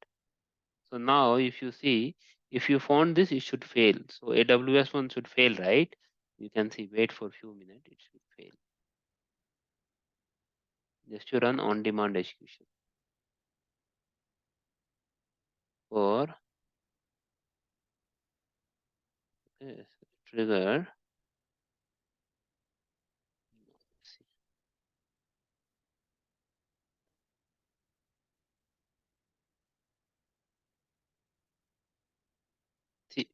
So now if you see, if you found this, it should fail. So AWS one should fail, right? You can see wait for a few minutes, it should fail. Just to run on demand execution. For okay, trigger. See,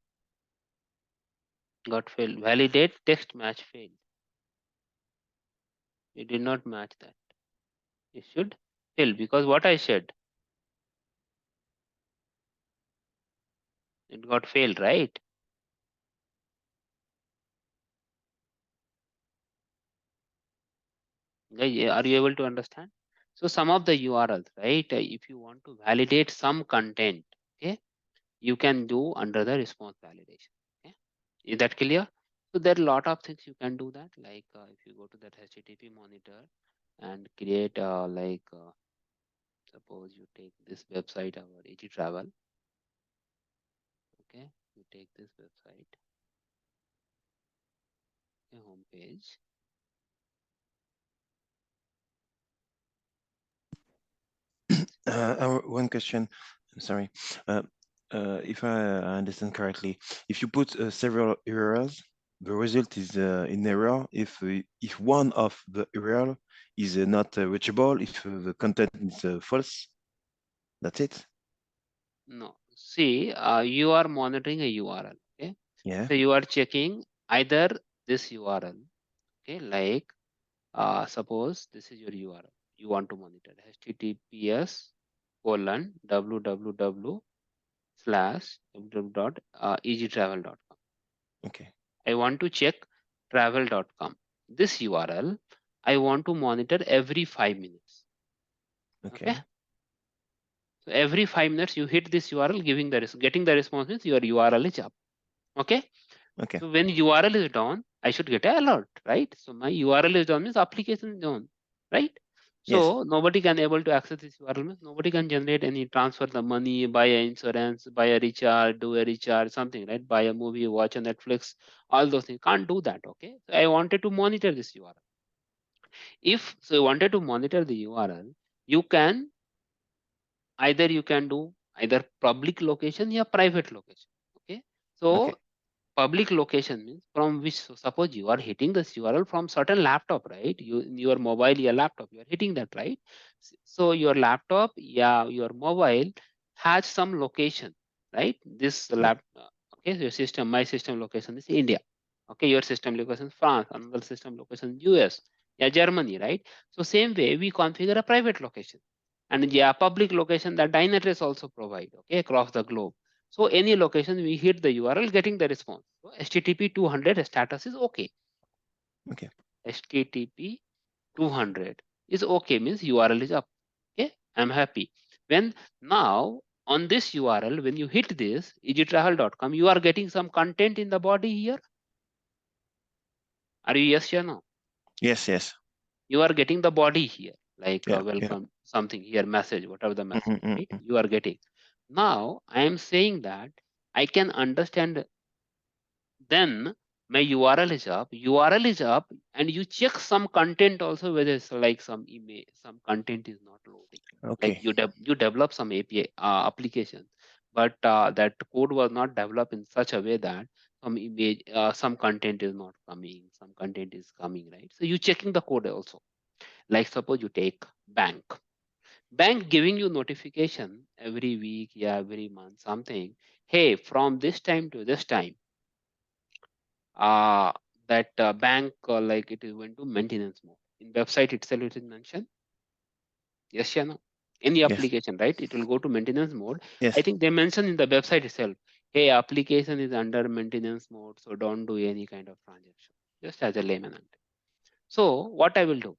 got failed. Validate text match failed. It did not match that. It should fail because what I said, it got failed, right? Guys, are you able to understand? So some of the URLs, right? If you want to validate some content, okay, you can do under the response validation. Okay, is that clear? So there are a lot of things you can do that. Like if you go to that HTTP monitor and create suppose you take this website, our AG Travel. Okay, you take this website, okay, home page. One question. I'm sorry. If I understand correctly, if you put several URLs, the result is in error if one of the URL is not reachable, if the content is false. That's it. No, see, you are monitoring a URL. Okay, Yeah. so you are checking either this URL. Okay, like Suppose this is your URL. You want to monitor https://www.easytravel.com. Okay. I want to check travel.com. This URL, I want to monitor every 5 minutes. Okay. Okay. So every 5 minutes you hit this URL, getting the response means your URL is up. Okay. Okay. So when URL is down, I should get an alert, right? So my URL is down means application is down, right? So nobody can able to access this URL means nobody can generate any transfer the money, buy a insurance, buy a recharge, do a recharge, something, right? Buy a movie, watch a Netflix, all those things. Can't do that, okay? So I wanted to monitor this URL. If so you wanted to monitor the URL, you can do either public location or private location. Okay. So Okay. public location means from which, so suppose you are hitting this URL from certain laptop, right? You in your mobile, your laptop, you are hitting that, right? So your laptop, yeah, your mobile has some location, right? This Yeah. okay, so your system, my system location is India. Okay, your system location is France, another system location is US, yeah, Germany, right? So same way we configure a private location, and yeah, public location that Dynatrace also provide, okay, across the globe. So any location we hit the URL getting the response. So HTTP 200 status is okay. Okay. HTTP 200 is okay means URL is up. Okay, I'm happy. When now on this URL, when you hit this easytravel.com, you are getting some content in the body here. Are you yes or no? Yes. Yes. You are getting the body here, like Yeah. Yeah. welcome, something here, message, whatever the message, Mm-hmm, right? mm-hmm. You are getting. Now I am saying that I can understand. Then my URL is up, and you check some content also, whether it's like some image, some content is not loading. Like Okay. you develop some API application, but that code was not developed in such a way that some image, some content is not coming, some content is coming, right? So you checking the code also. Like suppose you take bank giving you notification every week, yeah, every month, something. Hey, from this time to this time, uh, that bank like it is going to maintenance mode. In website itself it is mentioned. Yes or no? Any Yes. application, right? It will go to maintenance mode. I Yes. think they mention in the website itself, hey, application is under maintenance mode, so don't do any kind of transaction. Just as a layman. So what I will do,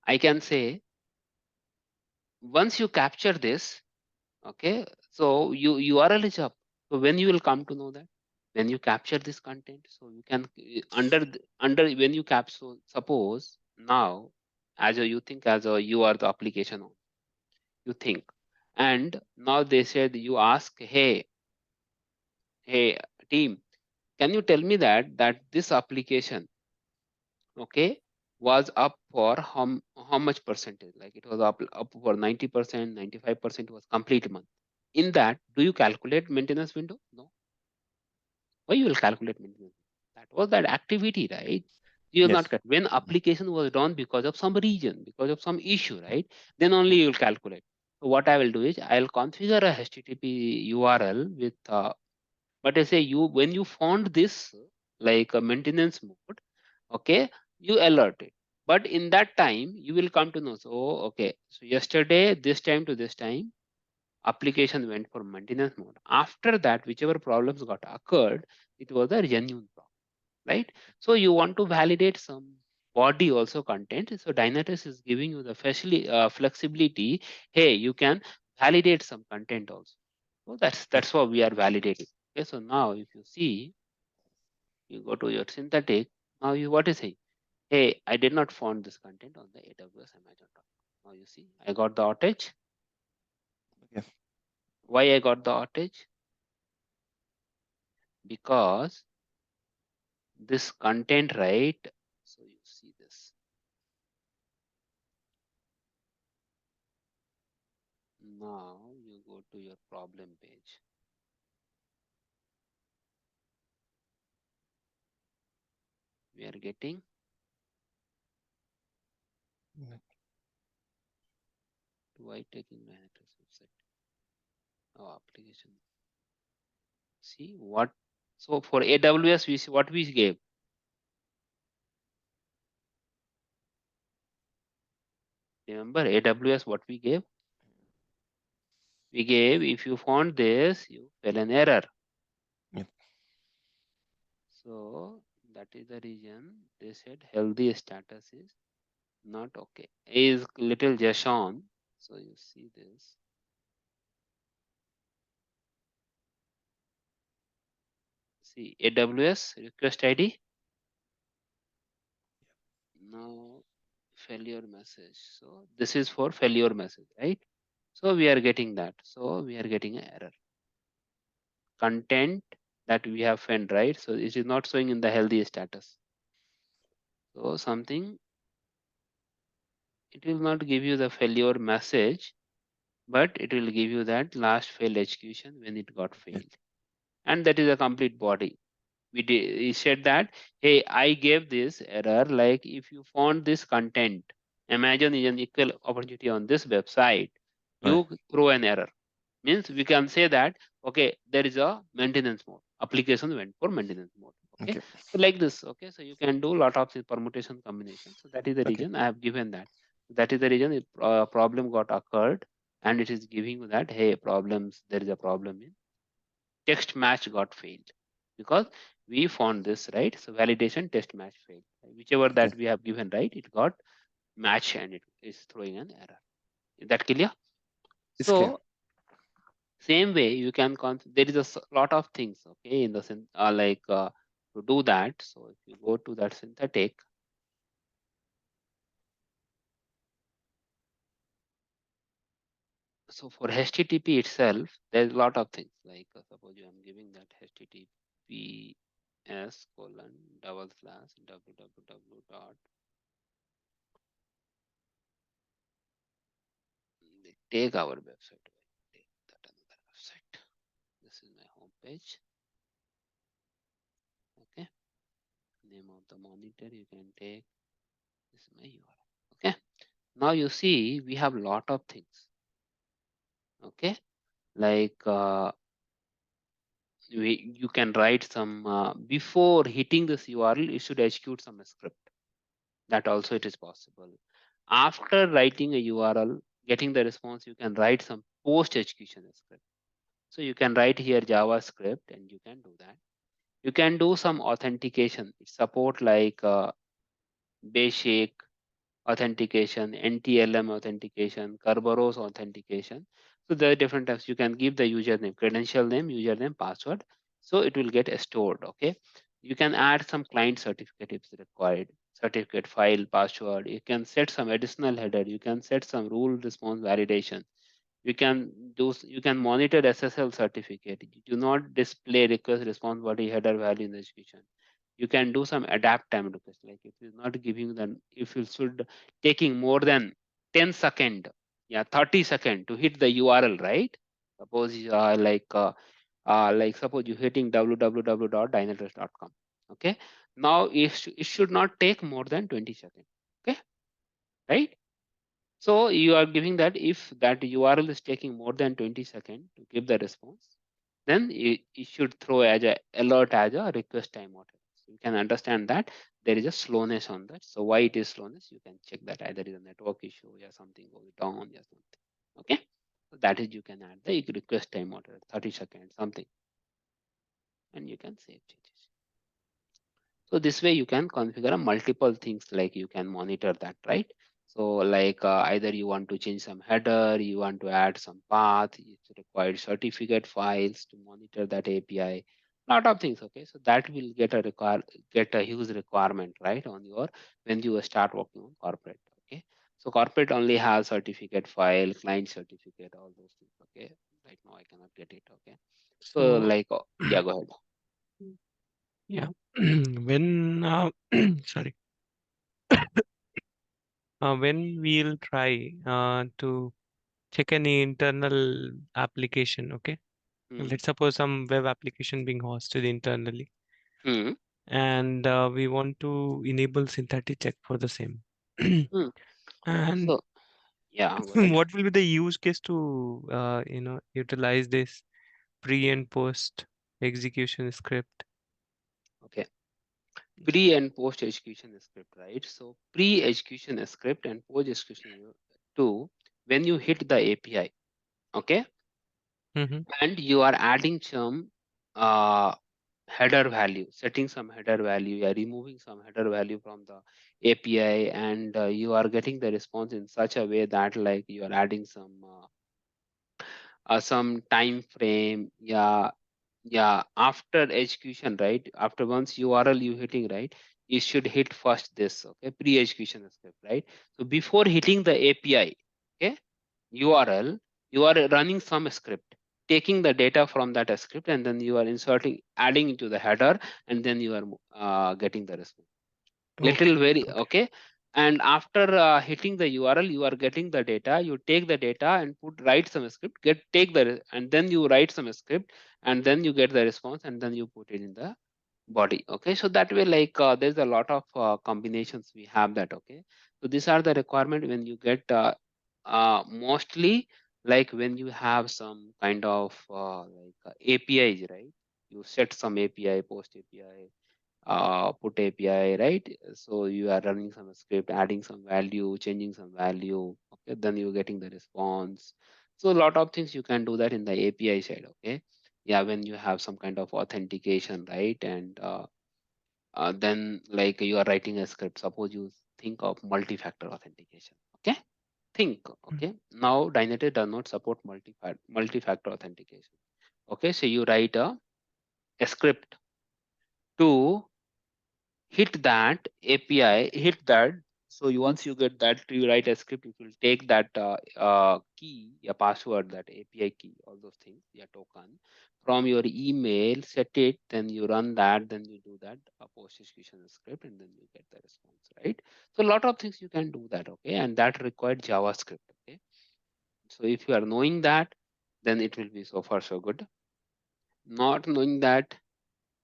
I can say once you capture this, okay, so URL is up. So when you will come to know that? When you capture this content, so you can under when you cap, so suppose now as a you think as a you are the application owner, you think, and now they said you ask, hey team, can you tell me that this application, okay, was up for how much percentage, like it was up for 90%, 95% was complete month. In that, do you calculate maintenance window? No. Why you will calculate maintenance? That was that activity, right? You will Yes. not cut. When application was done because of some reason, because of some issue, right? Then only you will calculate. So what I will do is I will configure a HTTP URL with, but I say you when you found this like a maintenance mode, okay, you alert it. But in that time, you will come to know. So okay, so yesterday this time to this time, application went for maintenance mode. After that, whichever problems got occurred, it was a genuine problem, right? So you want to validate some body also content. So Dynatrace is giving you the flexibility. Hey, you can validate some content also. So that's what we are validating. Okay, so now if you see, you go to your synthetic. Now you what is saying? Hey, I did not find this content on the AWS Amazon. Now you see, I got the outage. Okay. Why I got the outage? Because this content, right? So you see this. Now you go to your problem page. We are getting why taking Dynatrace website. Oh, application. See what? So for AWS, we see what we gave. Remember AWS what we gave? We gave if you found this, you fell an error. Yep. So that is the reason they said healthy status is not okay. Is little Jashon. So you see this. See AWS request ID. Now failure message. So this is for failure message, right? So we are getting that. So we are getting an error. Content that we have found, right? So it is not showing in the healthy status. So something, it will not give you the failure message, but it will give you that last failed execution when it got failed. And that is a complete body. We said that, hey, I gave this error, like if you found this content, imagine is an equal opportunity on this website, you throw an error. Means we can say that, okay, there is a maintenance mode. Application went for maintenance mode. Okay. Okay. So like this, okay. So you can do a lot of permutation combination. So that is the Okay. reason I have given that. That is the reason it, problem got occurred, and it is giving you that, hey, problems, there is a problem in text match got failed because we found this, right? So validation test match failed. Whichever that Okay. we have given, right, it got match and it is throwing an error. Is that clear? It's clear. So same way you can there is a lot of things, okay, in the to do that. So if you go to that synthetic, so for HTTP itself, there's a lot of things like suppose you am giving that https://www dot take our website, take that another website. This is my home page. Okay, name of the monitor you can take. This is my URL. Okay, now you see we have lot of things. Okay, like you can write some before hitting this URL, you should execute some script. That also it is possible. After writing a URL, getting the response, you can write some post execution script. So you can write here JavaScript and you can do that. You can do some authentication. It support like basic authentication, NTLM authentication, Kerberos authentication. So there are different types. You can give the username, credential name, username, password. So it will get stored. Okay. You can add some client certificate if required. Certificate file, password. You can set some additional header. You can set some rule response validation. You can you can monitor SSL certificate. You do not display request response body header value in the execution. You can do some adapt time request, like if it's not giving the, if you should taking more than 10 second, yeah, 30 second to hit the URL, right? Suppose like suppose you're hitting www.dynatrace.com. Okay, now it should not take more than 20 seconds. Okay, right? So you are giving that if that URL is taking more than 20 seconds to give the response, then it should throw as a alert as a request timeout. So you can understand that there is a slowness on that. So why it is slowness, you can check that either is a network issue or something goes down or something. Okay, so that is you can add the request timeout 30 seconds something, and you can save changes. So this way you can configure multiple things, like you can monitor that, right? So like either you want to change some header, you want to add some path, it's required certificate files to monitor that API, lot of things. Okay, so that will get a huge requirement, right, on your when you start working on corporate. Okay, so corporate only has certificate file, client certificate, all those things. Okay, right now I cannot get it. Okay, so So, like yeah, go ahead. yeah, when sorry, when we'll try to check any internal application, okay? Hmm. Let's suppose some web application being hosted internally, Hmm. and we want to enable synthetic check for the same. Hmm. And So yeah, go ahead. what will be the use case to utilize this pre and post execution script? Okay. Pre and post execution script, right? So pre execution script and post execution 2, when you hit the API, okay, Mm-hmm. and you are adding some header value, setting some header value, you are removing some header value from the API, and you are getting the response in such a way that like you are adding some time frame, yeah, after execution, right? After once URL you hitting, right? You should hit first this, okay, pre-execution script, right? So before hitting the API, okay, URL, you are running some script, taking the data from that script, and then you are inserting, adding into the header, and then you are getting the response. Okay. Little very Okay. okay. And after hitting the URL, you are getting the data. You take the data and write some script. And then you write some script, and then you get the response, and then you put it in the body. Okay, so that way, like there's a lot of combinations we have that. Okay, so these are the requirement when you get mostly like when you have some kind of APIs, right? You set some API, post API, put API, right? So you are running some script, adding some value, changing some value. Okay, then you're getting the response. So a lot of things you can do that in the API side. Okay, yeah, when you have some kind of authentication, right? And then like you are writing a script. Suppose you think of multi-factor authentication. Okay, think. Mm. Okay, now Dynatrace does not support multi-factor authentication. Okay, so you write a script to hit that API, hit that. So once you get that, you write a script, it will take that key, your password, that API key, all those things, your token, from your email, set it, then you run that, then you do that post execution script, and then you get the response, right? So a lot of things you can do that, okay? And that required JavaScript, okay? So if you are knowing that, then it will be so far so good. Not knowing that,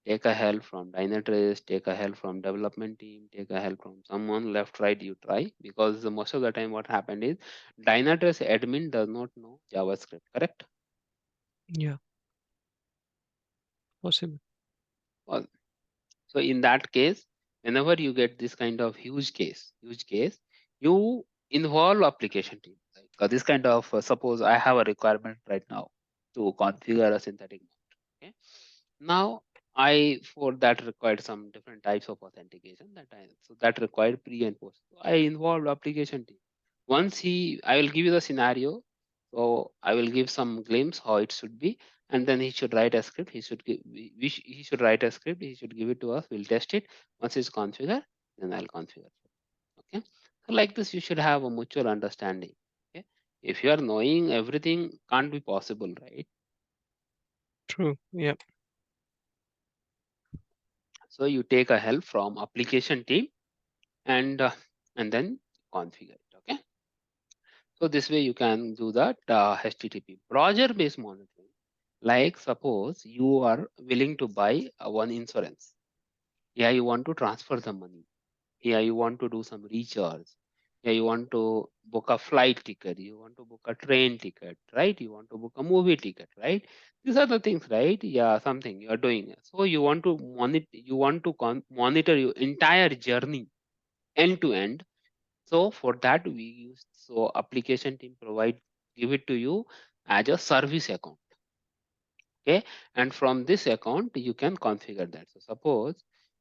take a help from Dynatrace, take a help from development team, take a help from someone, left, right, you try. Because most of the time what happened is Dynatrace admin does not know JavaScript, correct? Yeah. Possible. Well, so in that case, whenever you get this kind of huge case, you involve application team. Like this kind of, suppose I have a requirement right now to configure a synthetic node. Okay. Now I, for that, required some different types of authentication so that required pre and post. So I involved application team. Once I will give you the scenario. So I will give some glimpse how it should be, and then he should write a script. He should write a script. He should give it to us. We'll test it. Once it's configured, then I'll configure. Okay. So like this, you should have a mutual understanding. Okay. If you are knowing everything, can't be possible, right? True. Yeah. So you take a help from application team, and then configure it. Okay. So this way you can do that HTTP browser based monitoring. Like suppose you are willing to buy one insurance. Yeah, you want to transfer the money. Yeah, you want to do some recharge. Yeah, you want to book a flight ticket. You want to book a train ticket, right? You want to book a movie ticket, right? These are the things, right? Yeah, something you are doing. So you want to monitor. You want to monitor your entire journey end to end. So for that we use, so application team give it to you as a service account. Okay, and from this account you can configure that. So suppose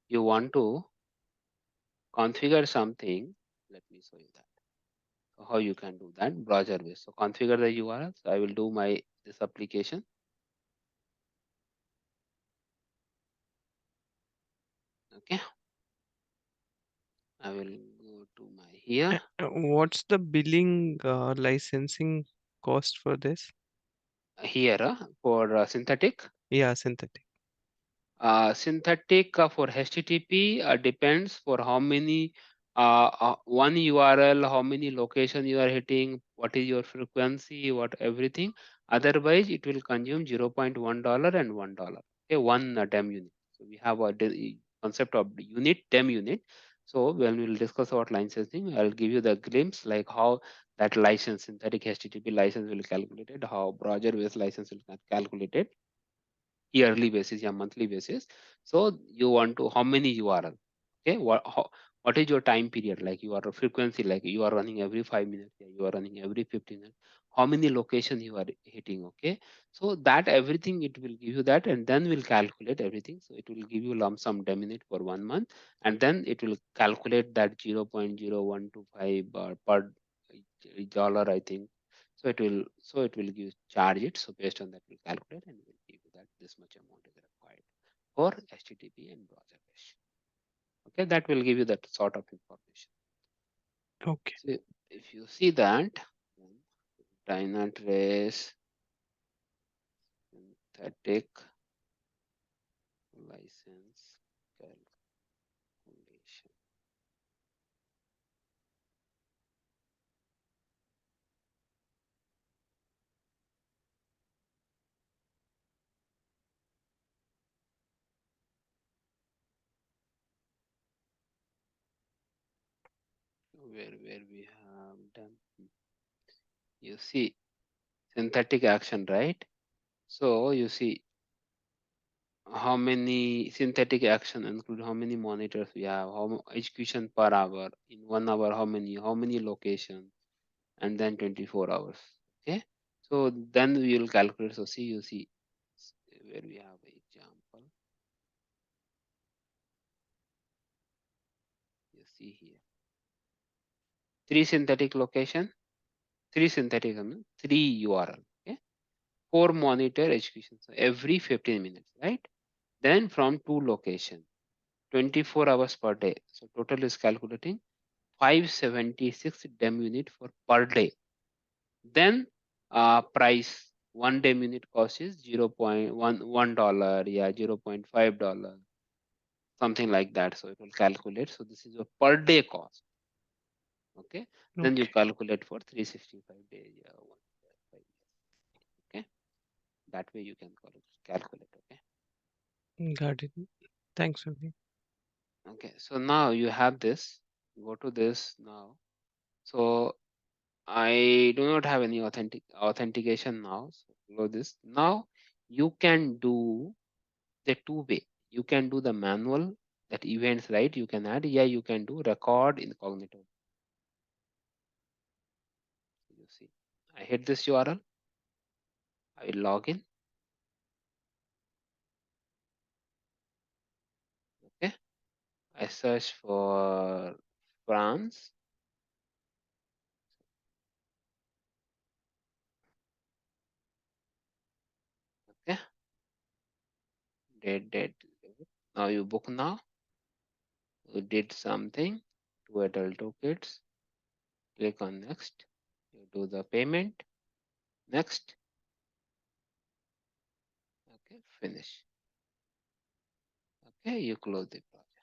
you want to configure something, let me show you that. So how you can do that browser based. So configure the URL. So I will do my this application. Okay, I will go to my here. What's the billing licensing cost for this? Here for synthetic. Yeah, synthetic. Synthetic for HTTP depends for how many one URL, how many location you are hitting, what is your frequency, what everything. Otherwise, it will consume $0.1 and $1. Okay, one DEM unit. So we have a concept of unit, DEM unit. So when we will discuss about licensing, I'll give you the glimpse like how that license, synthetic HTTP license will be calculated, how browser-based license will be calculated yearly basis or monthly basis. So you want to how many URL? Okay, what is your time period, like you are frequency, like you are running every 5 minutes, yeah, you are running every 15 minutes, how many locations you are hitting. Okay, so that everything it will give you that, and then we'll calculate everything. So it will give you lump sum deminute for 1 month, and then it will calculate that 0.0125 per dollar, I think. So it will give charge it. So based on that, we'll calculate and we'll give you that this much amount is required for HTTP and browser cache. Okay, that will give you that sort of information. Okay. So if you see that, Dynatrace synthetic license calculation. Where we have done, you see synthetic action, right? So you see how many synthetic action include how many monitors we have, execution per hour, in 1 hour how many locations, and then 24 hours. Okay, so then we will calculate. So see, you see where we have an example, you see here 3 synthetic location, 3 synthetic, 3 URL. Okay, 4 monitor execution, so every 15 minutes, right? Then from 2 location, 24 hours per day, so total is calculating 576 dem unit for per day. Then price, 1 dem unit cost is $0.1, yeah, $0.5, something like that. So it will calculate. So this is a per day cost. Okay. Then you Okay. calculate for 365 days. Yeah, 1.5 years. Okay. That way you can calculate. Okay. Got it. Thanks, Ravi. Okay. So now you have this. Go to this now. So I do not have any authentication now. So below this, now you can do the two-way. You can do the manual, that events, right? You can add. Yeah, you can do record incognito. You see, I hit this URL. I will log in. Okay. I search for France. Okay. Date. Now you book now. You did something. 2 adult 2 kids. Click on next. You do the payment. Next. Okay. Finish. Okay. You close the project.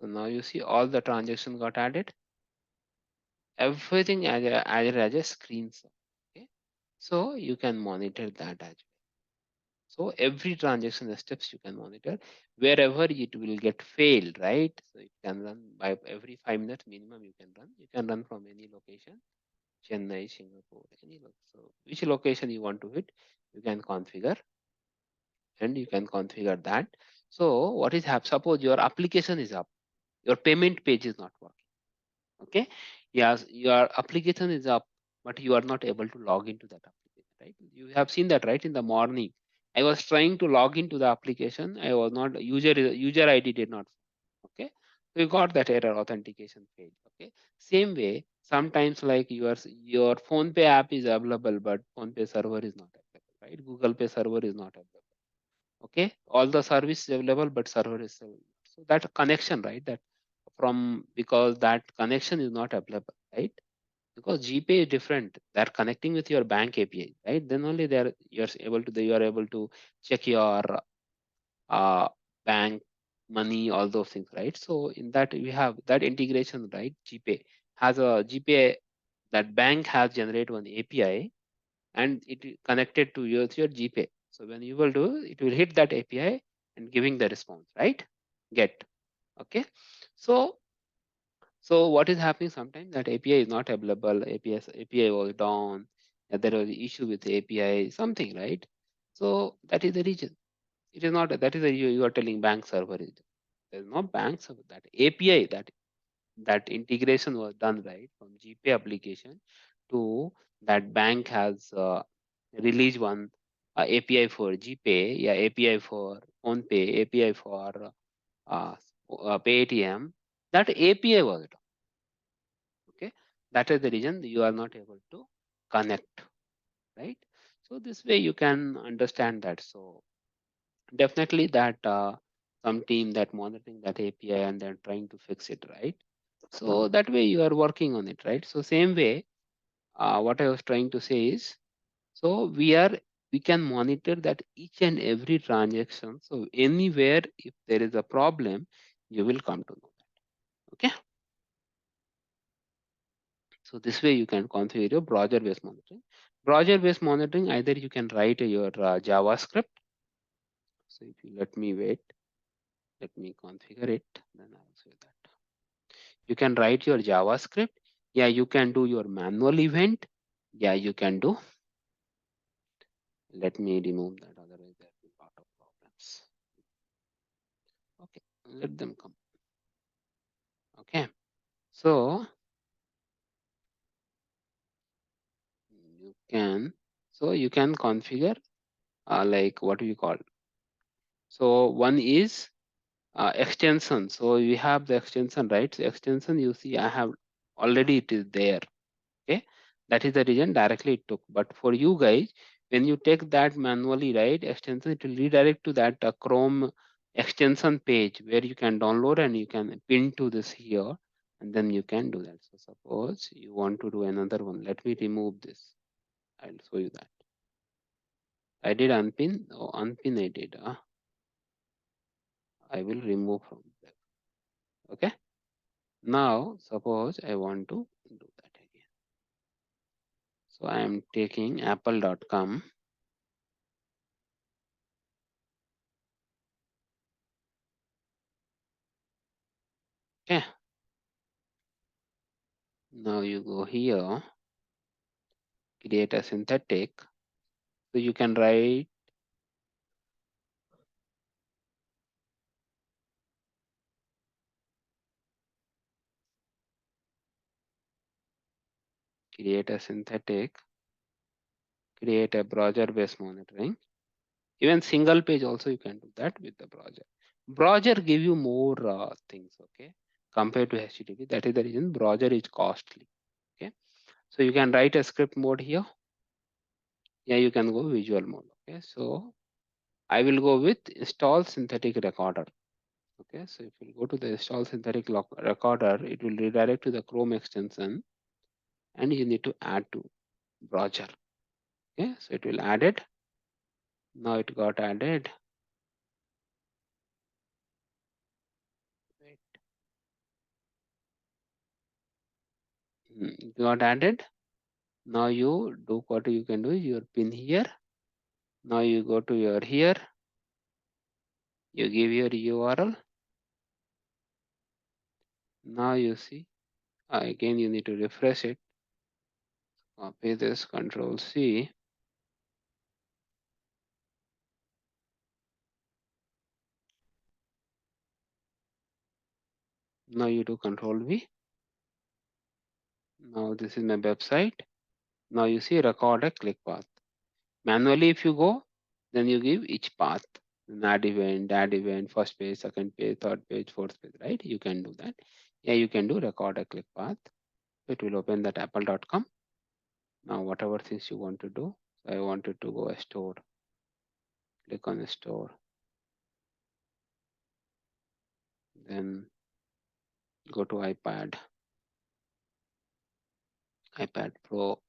So now you see all the transactions got added. Everything added as a screenshot. Okay. So you can monitor that as well. So every transaction steps you can monitor. Wherever it will get failed, right? So it can run by every 5 minutes minimum. You can run. You can run from any location, Chennai, Singapore, any so which location you want to hit, you can configure, and you can configure that. So what is happening? Suppose your application is up, your payment page is not working. Okay, yes, your application is up, but you are not able to log into that application, right? You have seen that, right? In the morning, I was trying to log into the application. I was not, user ID did not. Okay, so you got that error, authentication failed. Okay, same way, sometimes like your phone pay app is available, but phone pay server is not available, right? Google Pay server is not available. Okay, all the service is available, but server is available. So that connection, right? That from, because that connection is not available, right? Because GPay is different. They're connecting with your bank API, right? Then only you are able to check your uh, bank money, all those things, right? So in that we have that integration, right? GPay has a GPay, that bank has generated one API, and it is connected to your GPay. So when you will do, it will hit that API and giving the response, right? Get. Okay. So what is happening sometimes, that API is not available, API was down, there was issue with the API, something, right? So that is the reason. It is not, that is you are telling bank server is, there's no bank server, that API, that that integration was done, right, from GPay application to that bank has released one API for GPay, yeah, API for PhonePe, API for Paytm. That API was done. Okay, that is the reason you are not able to connect, right? So this way you can understand that. So definitely that some team that monitoring that API and then trying to fix it, right? So that way you are working on it, right? So same way, what I was trying to say is, so we can monitor that each and every transaction. So anywhere if there is a problem, you will come to know that. Okay. So this way you can configure your browser-based monitoring. Browser-based monitoring, either you can write your JavaScript. So if you let me wait, let me configure it, then I'll say that. You can write your JavaScript. Yeah, you can do your manual event. Yeah, you can do. Let me remove that, otherwise there will be a lot of problems. Okay, let them come. Okay, so you can configure like what do you call? So one is extension. So we have the extension, right? So extension, you see, I have already it is there. Okay, that is the reason directly it took. But for you guys, when you take that manually, right, extension, it will redirect to that Chrome extension page where you can download and you can pin to this here, and then you can do that. So suppose you want to do another one. Let me remove this. I'll show you that. I did unpin. Oh, unpin I did. I will remove from there. Okay. Now suppose I want to do that again. So I am taking apple.com. Okay. Now you go here, create a synthetic. So you can write create a synthetic, create a browser-based monitoring. Even single page also you can do that with the browser. Browser give you more things, okay, compared to HTTP. That is the reason browser is costly. Okay, so you can write a script mode here. Yeah, you can go visual mode. Okay, so I will go with install synthetic recorder. Okay, so if you go to the install synthetic recorder, it will redirect to the Chrome extension, and you need to add to browser. Okay, so it will add it. Now it got added. Wait. It got added. Now you do what you can do is your pin here. Now you go to your here. You give your URL. Now you see again you need to refresh it. Copy this, Control C. Now you do Control V. Now this is my website. Now you see record a click path. Manually, if you go, then you give each path. Add event, first page, second page, third page, fourth page, right? You can do that. Yeah, you can do record a click path. It will open that apple.com. Now, whatever things you want to do. So I wanted to go a store. Click on the store. Then go to iPad. iPad Pro.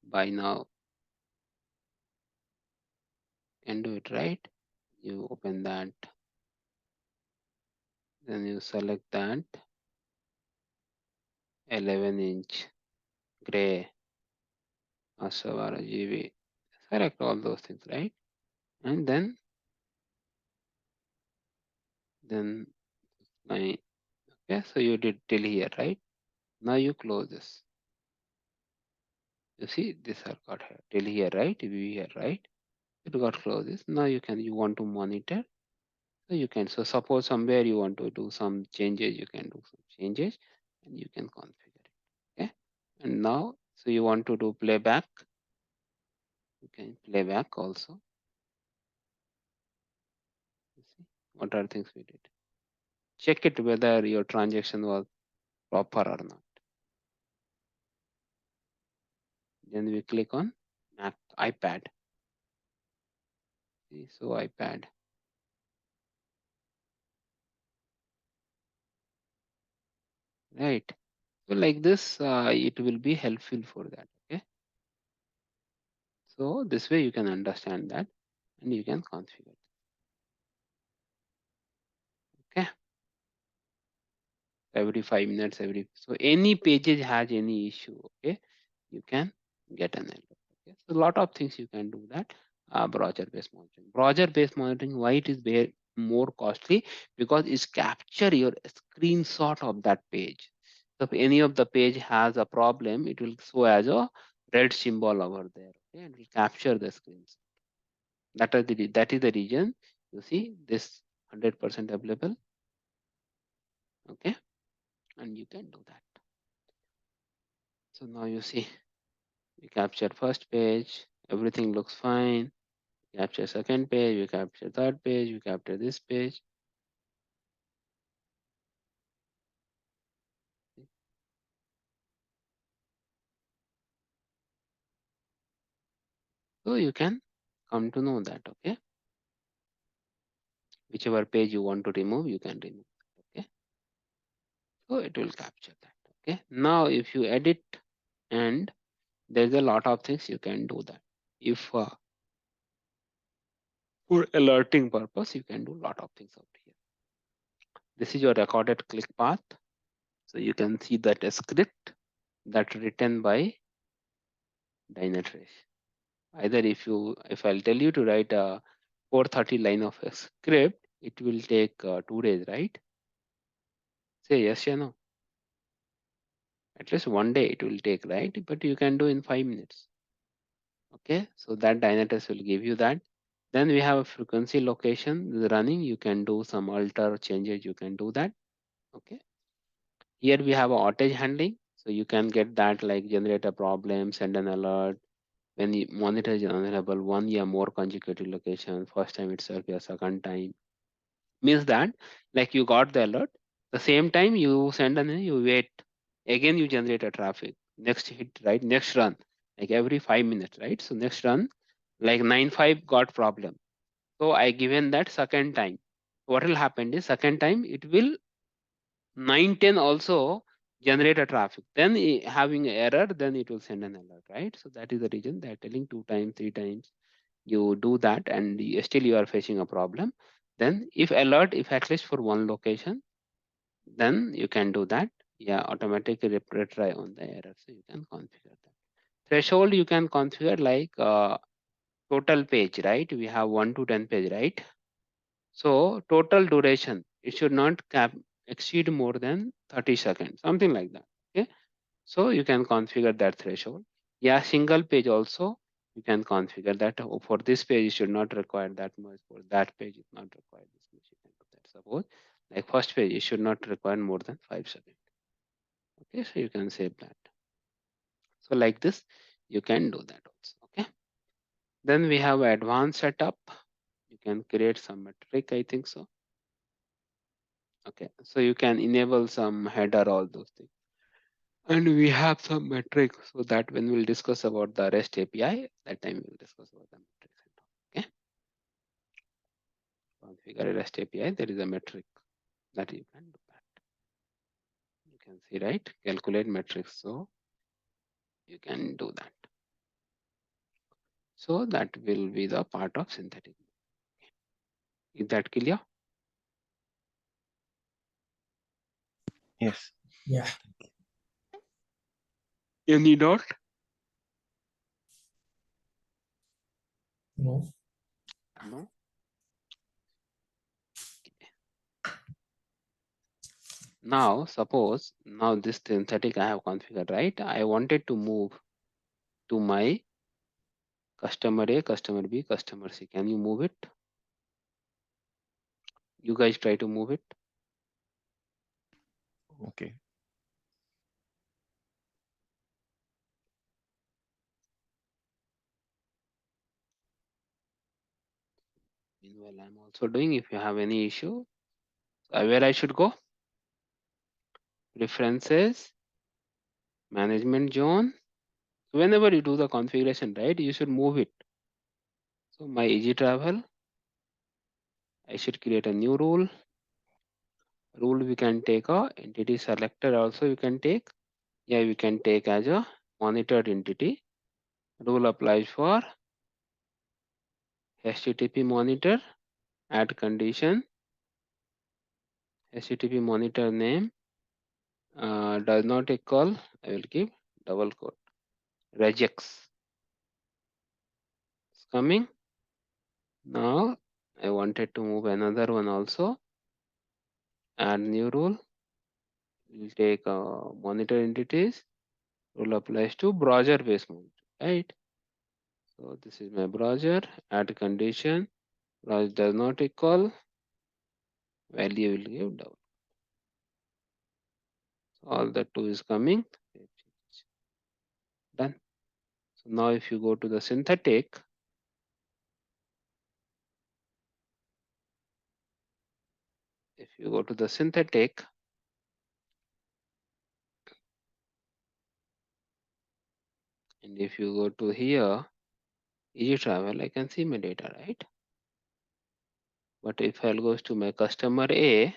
Buy now. Can do it, right? You open that. Then you select that 11-inch gray Asavara GB. Select all those things, right? And then my okay, so you did till here, right? Now you close this. You see this are got here till here, right? View here, right? It got closes. Now you want to monitor. So you can, so suppose somewhere you want to do some changes, you can do some changes and you can configure it. Okay. And now, so you want to do playback, you can playback also. You see, what are things we did? Check it whether your transaction was proper or not. Then we click on Mac, iPad. See, so iPad. Right. So like this, it will be helpful for that. Okay. So this way you can understand that and you can configure. Okay. Every 5 minutes, so any pages has any issue. Okay. You can get an alert. Okay. So a lot of things you can do that. Browser-based monitoring. Browser-based monitoring, why it is very more costly? Because it's capture your screenshot of that page. So if any of the page has a problem, it will show as a red symbol over there. Okay, and will capture the screens. That is the region. You see this 100% available. Okay, and you can do that. So now you see, we capture first page, everything looks fine. Capture second page, we capture third page, we capture this page. So you can come to know that. Okay, whichever page you want to remove, you can remove. Okay, so it will capture that. Okay, now if you edit, and there's a lot of things you can do that. If for alerting purpose, you can do a lot of things out here. This is your recorded click path. So you can see that a script that written by Dynatrace. Either if I'll tell you to write a 430 line of a script, it will take 2 days, right? Say yes or no. At least 1 day it will take, right? But you can do in 5 minutes. Okay, so that Dynatrace will give you that. Then we have a frequency location running. You can do some alter changes. You can do that. Okay. Here we have a outage handling. So you can get that, like generate a problem, send an alert. When the monitor is unavailable, 1 year more consecutive location, first time itself, a second time. Means that like you got the alert, the same time you send an, you wait. Again, you generate a traffic. Next hit, right? Next run, like every 5 minutes, right? So next run, like 9.5 got problem. So I given that second time. What will happen is second time it will 9.10 also generate a traffic. Then having error, then it will send an alert, right? So that is the reason they're telling 2 times, 3 times. You do that and still you are facing a problem. Then if alert, if at least for one location, then you can do that. Yeah, automatically retry on the error. So you can configure that. Threshold you can configure like total page, right? We have 1 to 10 page, right? So total duration, it should not exceed more than 30 seconds, something like that. Okay. So you can configure that threshold. Yeah, single page also you can configure that. For this page, you should not require that much. For that page, it not require this much. You can do that. Suppose like first page, it should not require more than 5 seconds. Okay, so you can save that. So like this, you can do that also. Okay. Then we have advanced setup. You can create some metric, I think so. Okay, so you can enable some header, all those things. And we have some metrics, so that when we'll discuss about the REST API, that time we'll discuss about the metrics. Okay. Configure a REST API, there is a metric that you can do that. You can see, right? Calculate metrics. So you can do that. So that will be the part of synthetic. Is that clear? Yes. Yeah. Any doubt? No. No. Now, suppose now this synthetic I have configured, right? I wanted to move to my customer A, customer B, customer C. Can you move it? You guys try to move it. Okay. Meanwhile, I'm also doing. If you have any issue, where I should go? Preferences, management zone. So whenever you do the configuration, right, you should move it. So my easy travel, I should create a new rule. Rule we can take a entity selector also you can take. Yeah, we can take as a monitored entity. Rule applies for HTTP monitor, add condition, HTTP monitor name does not equal, I will give double quote, regex. It's coming. Now I wanted to move another one also. Add new rule. We'll take monitor entities. Rule applies to browser based monitor, right? So this is my browser. Add condition. Browser does not equal. Value will give double. So all the two is coming. Done. So now if you go to the synthetic, if you go to the synthetic, and if you go to here, easy travel, I can see my data, right? But if I goes to my customer A,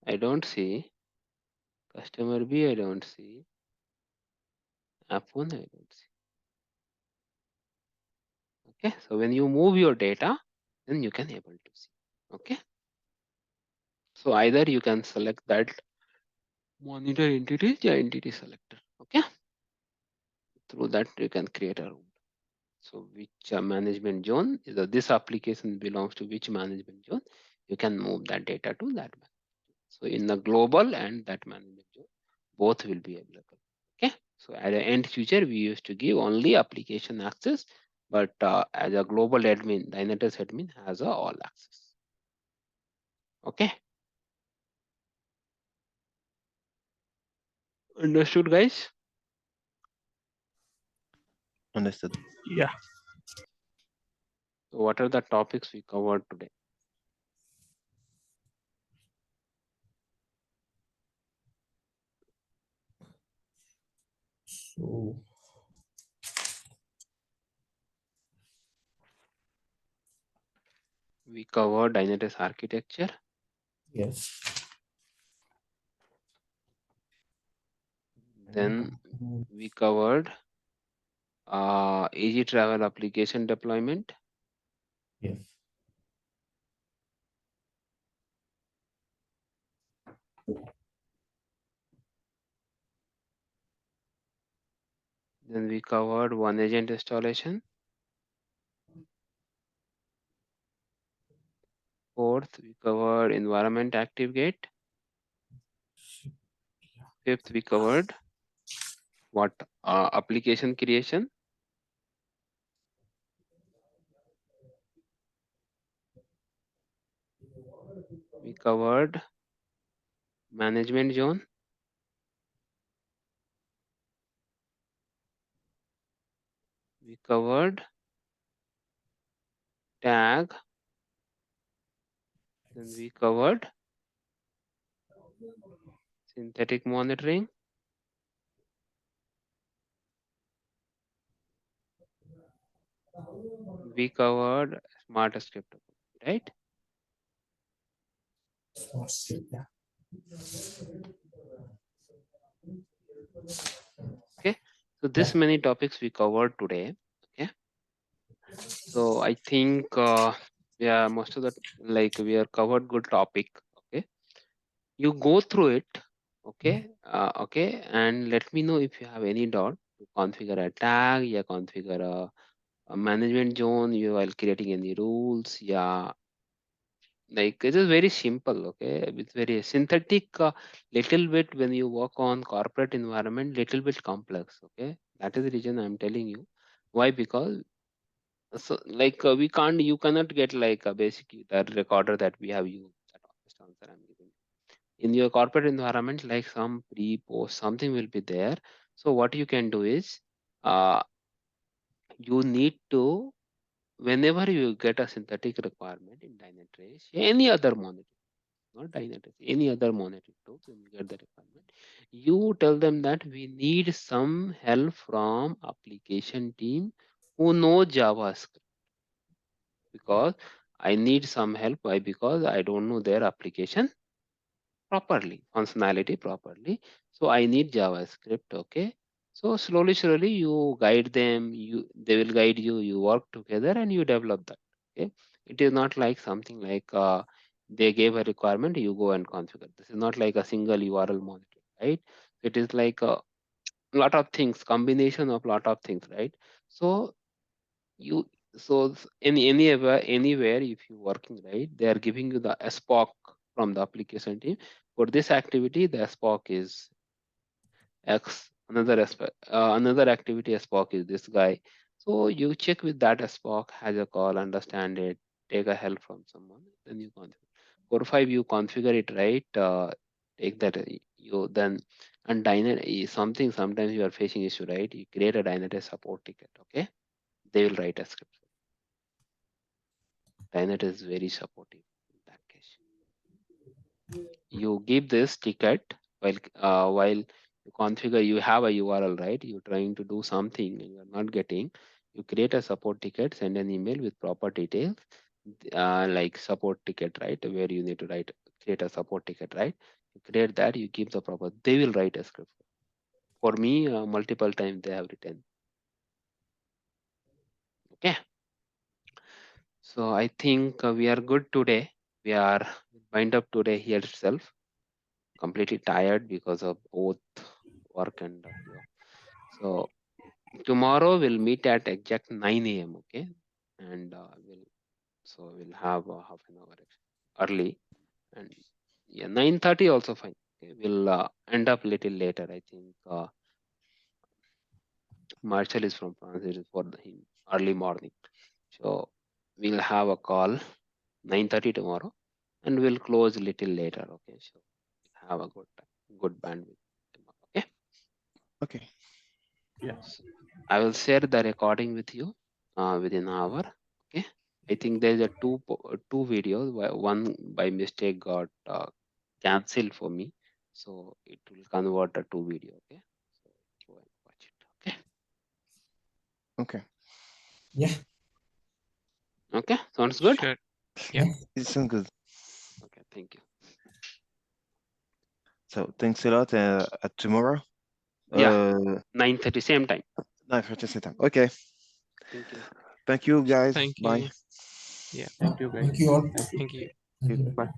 I don't see. Customer B, I don't see. App 1, I don't see. Okay, so when you move your data, then you can able to see. Okay. So either you can select that monitor entity, the entity selector. Okay. Through that you can create a rule. So which management zone is this application belongs to which management zone? You can move that data to that. So in the global and that management zone, both will be available. Okay. So at the end future, we used to give only application access, but as a global admin, Dynatrace admin has a all access. Okay. Understood, guys? Understood. Yeah. So what are the topics we covered today? So We covered Dynatrace architecture. yes. Then we covered easy travel application deployment. Yes. Then we covered one agent installation. Fourth, we covered environment ActiveGate. Fifth, we covered what application creation. We covered management zone. We covered tag. Then we covered synthetic monitoring. We covered smart script, right? Smart script, yeah. Okay. So this many topics we covered today. Okay. So I think yeah, most of the like we are covered good topic. Okay. You go through it. Okay. Okay. And let me know if you have any doubt to configure a tag, yeah, configure a management zone, you while creating any rules, yeah. Like it is very simple, okay? It's very synthetic, little bit when you work on corporate environment, little bit complex, okay? That is the reason I'm telling you. Why? Because So like you cannot get like basically the recorder that we have used. That honest answer I'm giving. In your corporate environment, like some pre-post, something will be there. So what you can do is, you need to, whenever you get a synthetic requirement in Dynatrace, any other monitoring, not Dynatrace, any other monitoring tool, when you get the requirement, you tell them that we need some help from application team who know JavaScript, because I need some help. Why? Because I don't know their application properly, functionality properly. So I need JavaScript. Okay. So slowly you guide them. They will guide you. You work together and you develop that. Okay. It is not like something like they gave a requirement, you go and configure. This is not like a single URL monitor, right? It is like a lot of things, combination of lot of things, right? So you anywhere if you working, right, they are giving you the SPOC from the application team. For this activity, the SPOC is X. Another activity SPOC is this guy. So you check with that SPOC, has a call, understand it, take a help from someone, then you configure. 4 5 you configure it, right? Take that you then, and something, sometimes you are facing issue, right? You create a Dynatrace support ticket. Okay, they will write a script. Dynatrace is very supportive in that case. You give this ticket while you configure, you have a URL, right? You're trying to do something and you're not getting, you create a support ticket, send an email with proper details, like support ticket, right? Where you need to create a support ticket, right? You create that, you give the proper, they will write a script. For me, multiple times they have written. Okay. So I think we are good today. We are wind up today here itself. Completely tired because of both work and so tomorrow we'll meet at exact 9 a.m. Okay, and we'll have half an hour early, and yeah, 9:30 also fine. Okay, we'll end up little later. I think Marshall is from France. It is for him early morning, so we'll have a call 9:30 tomorrow, and we'll close a little later. Okay, so have a good bandwidth tomorrow. Okay. Okay. Yes. I will share the recording with you within an hour. Okay. I think there's a two videos. One by mistake got cancelled for me, so it will convert a two video. Okay. So go and watch it. Okay. Okay. Yeah. Okay. Sounds good. Sure. Yeah. It sounds good. Okay. Thank you. So thanks a lot. At tomorrow. Yeah. 9:30 same time. 9:30 same time. Okay. Thank you. Thank you, guys. Thank Bye. you. Yeah. Thank you all. Thank you. Thank you. Bye.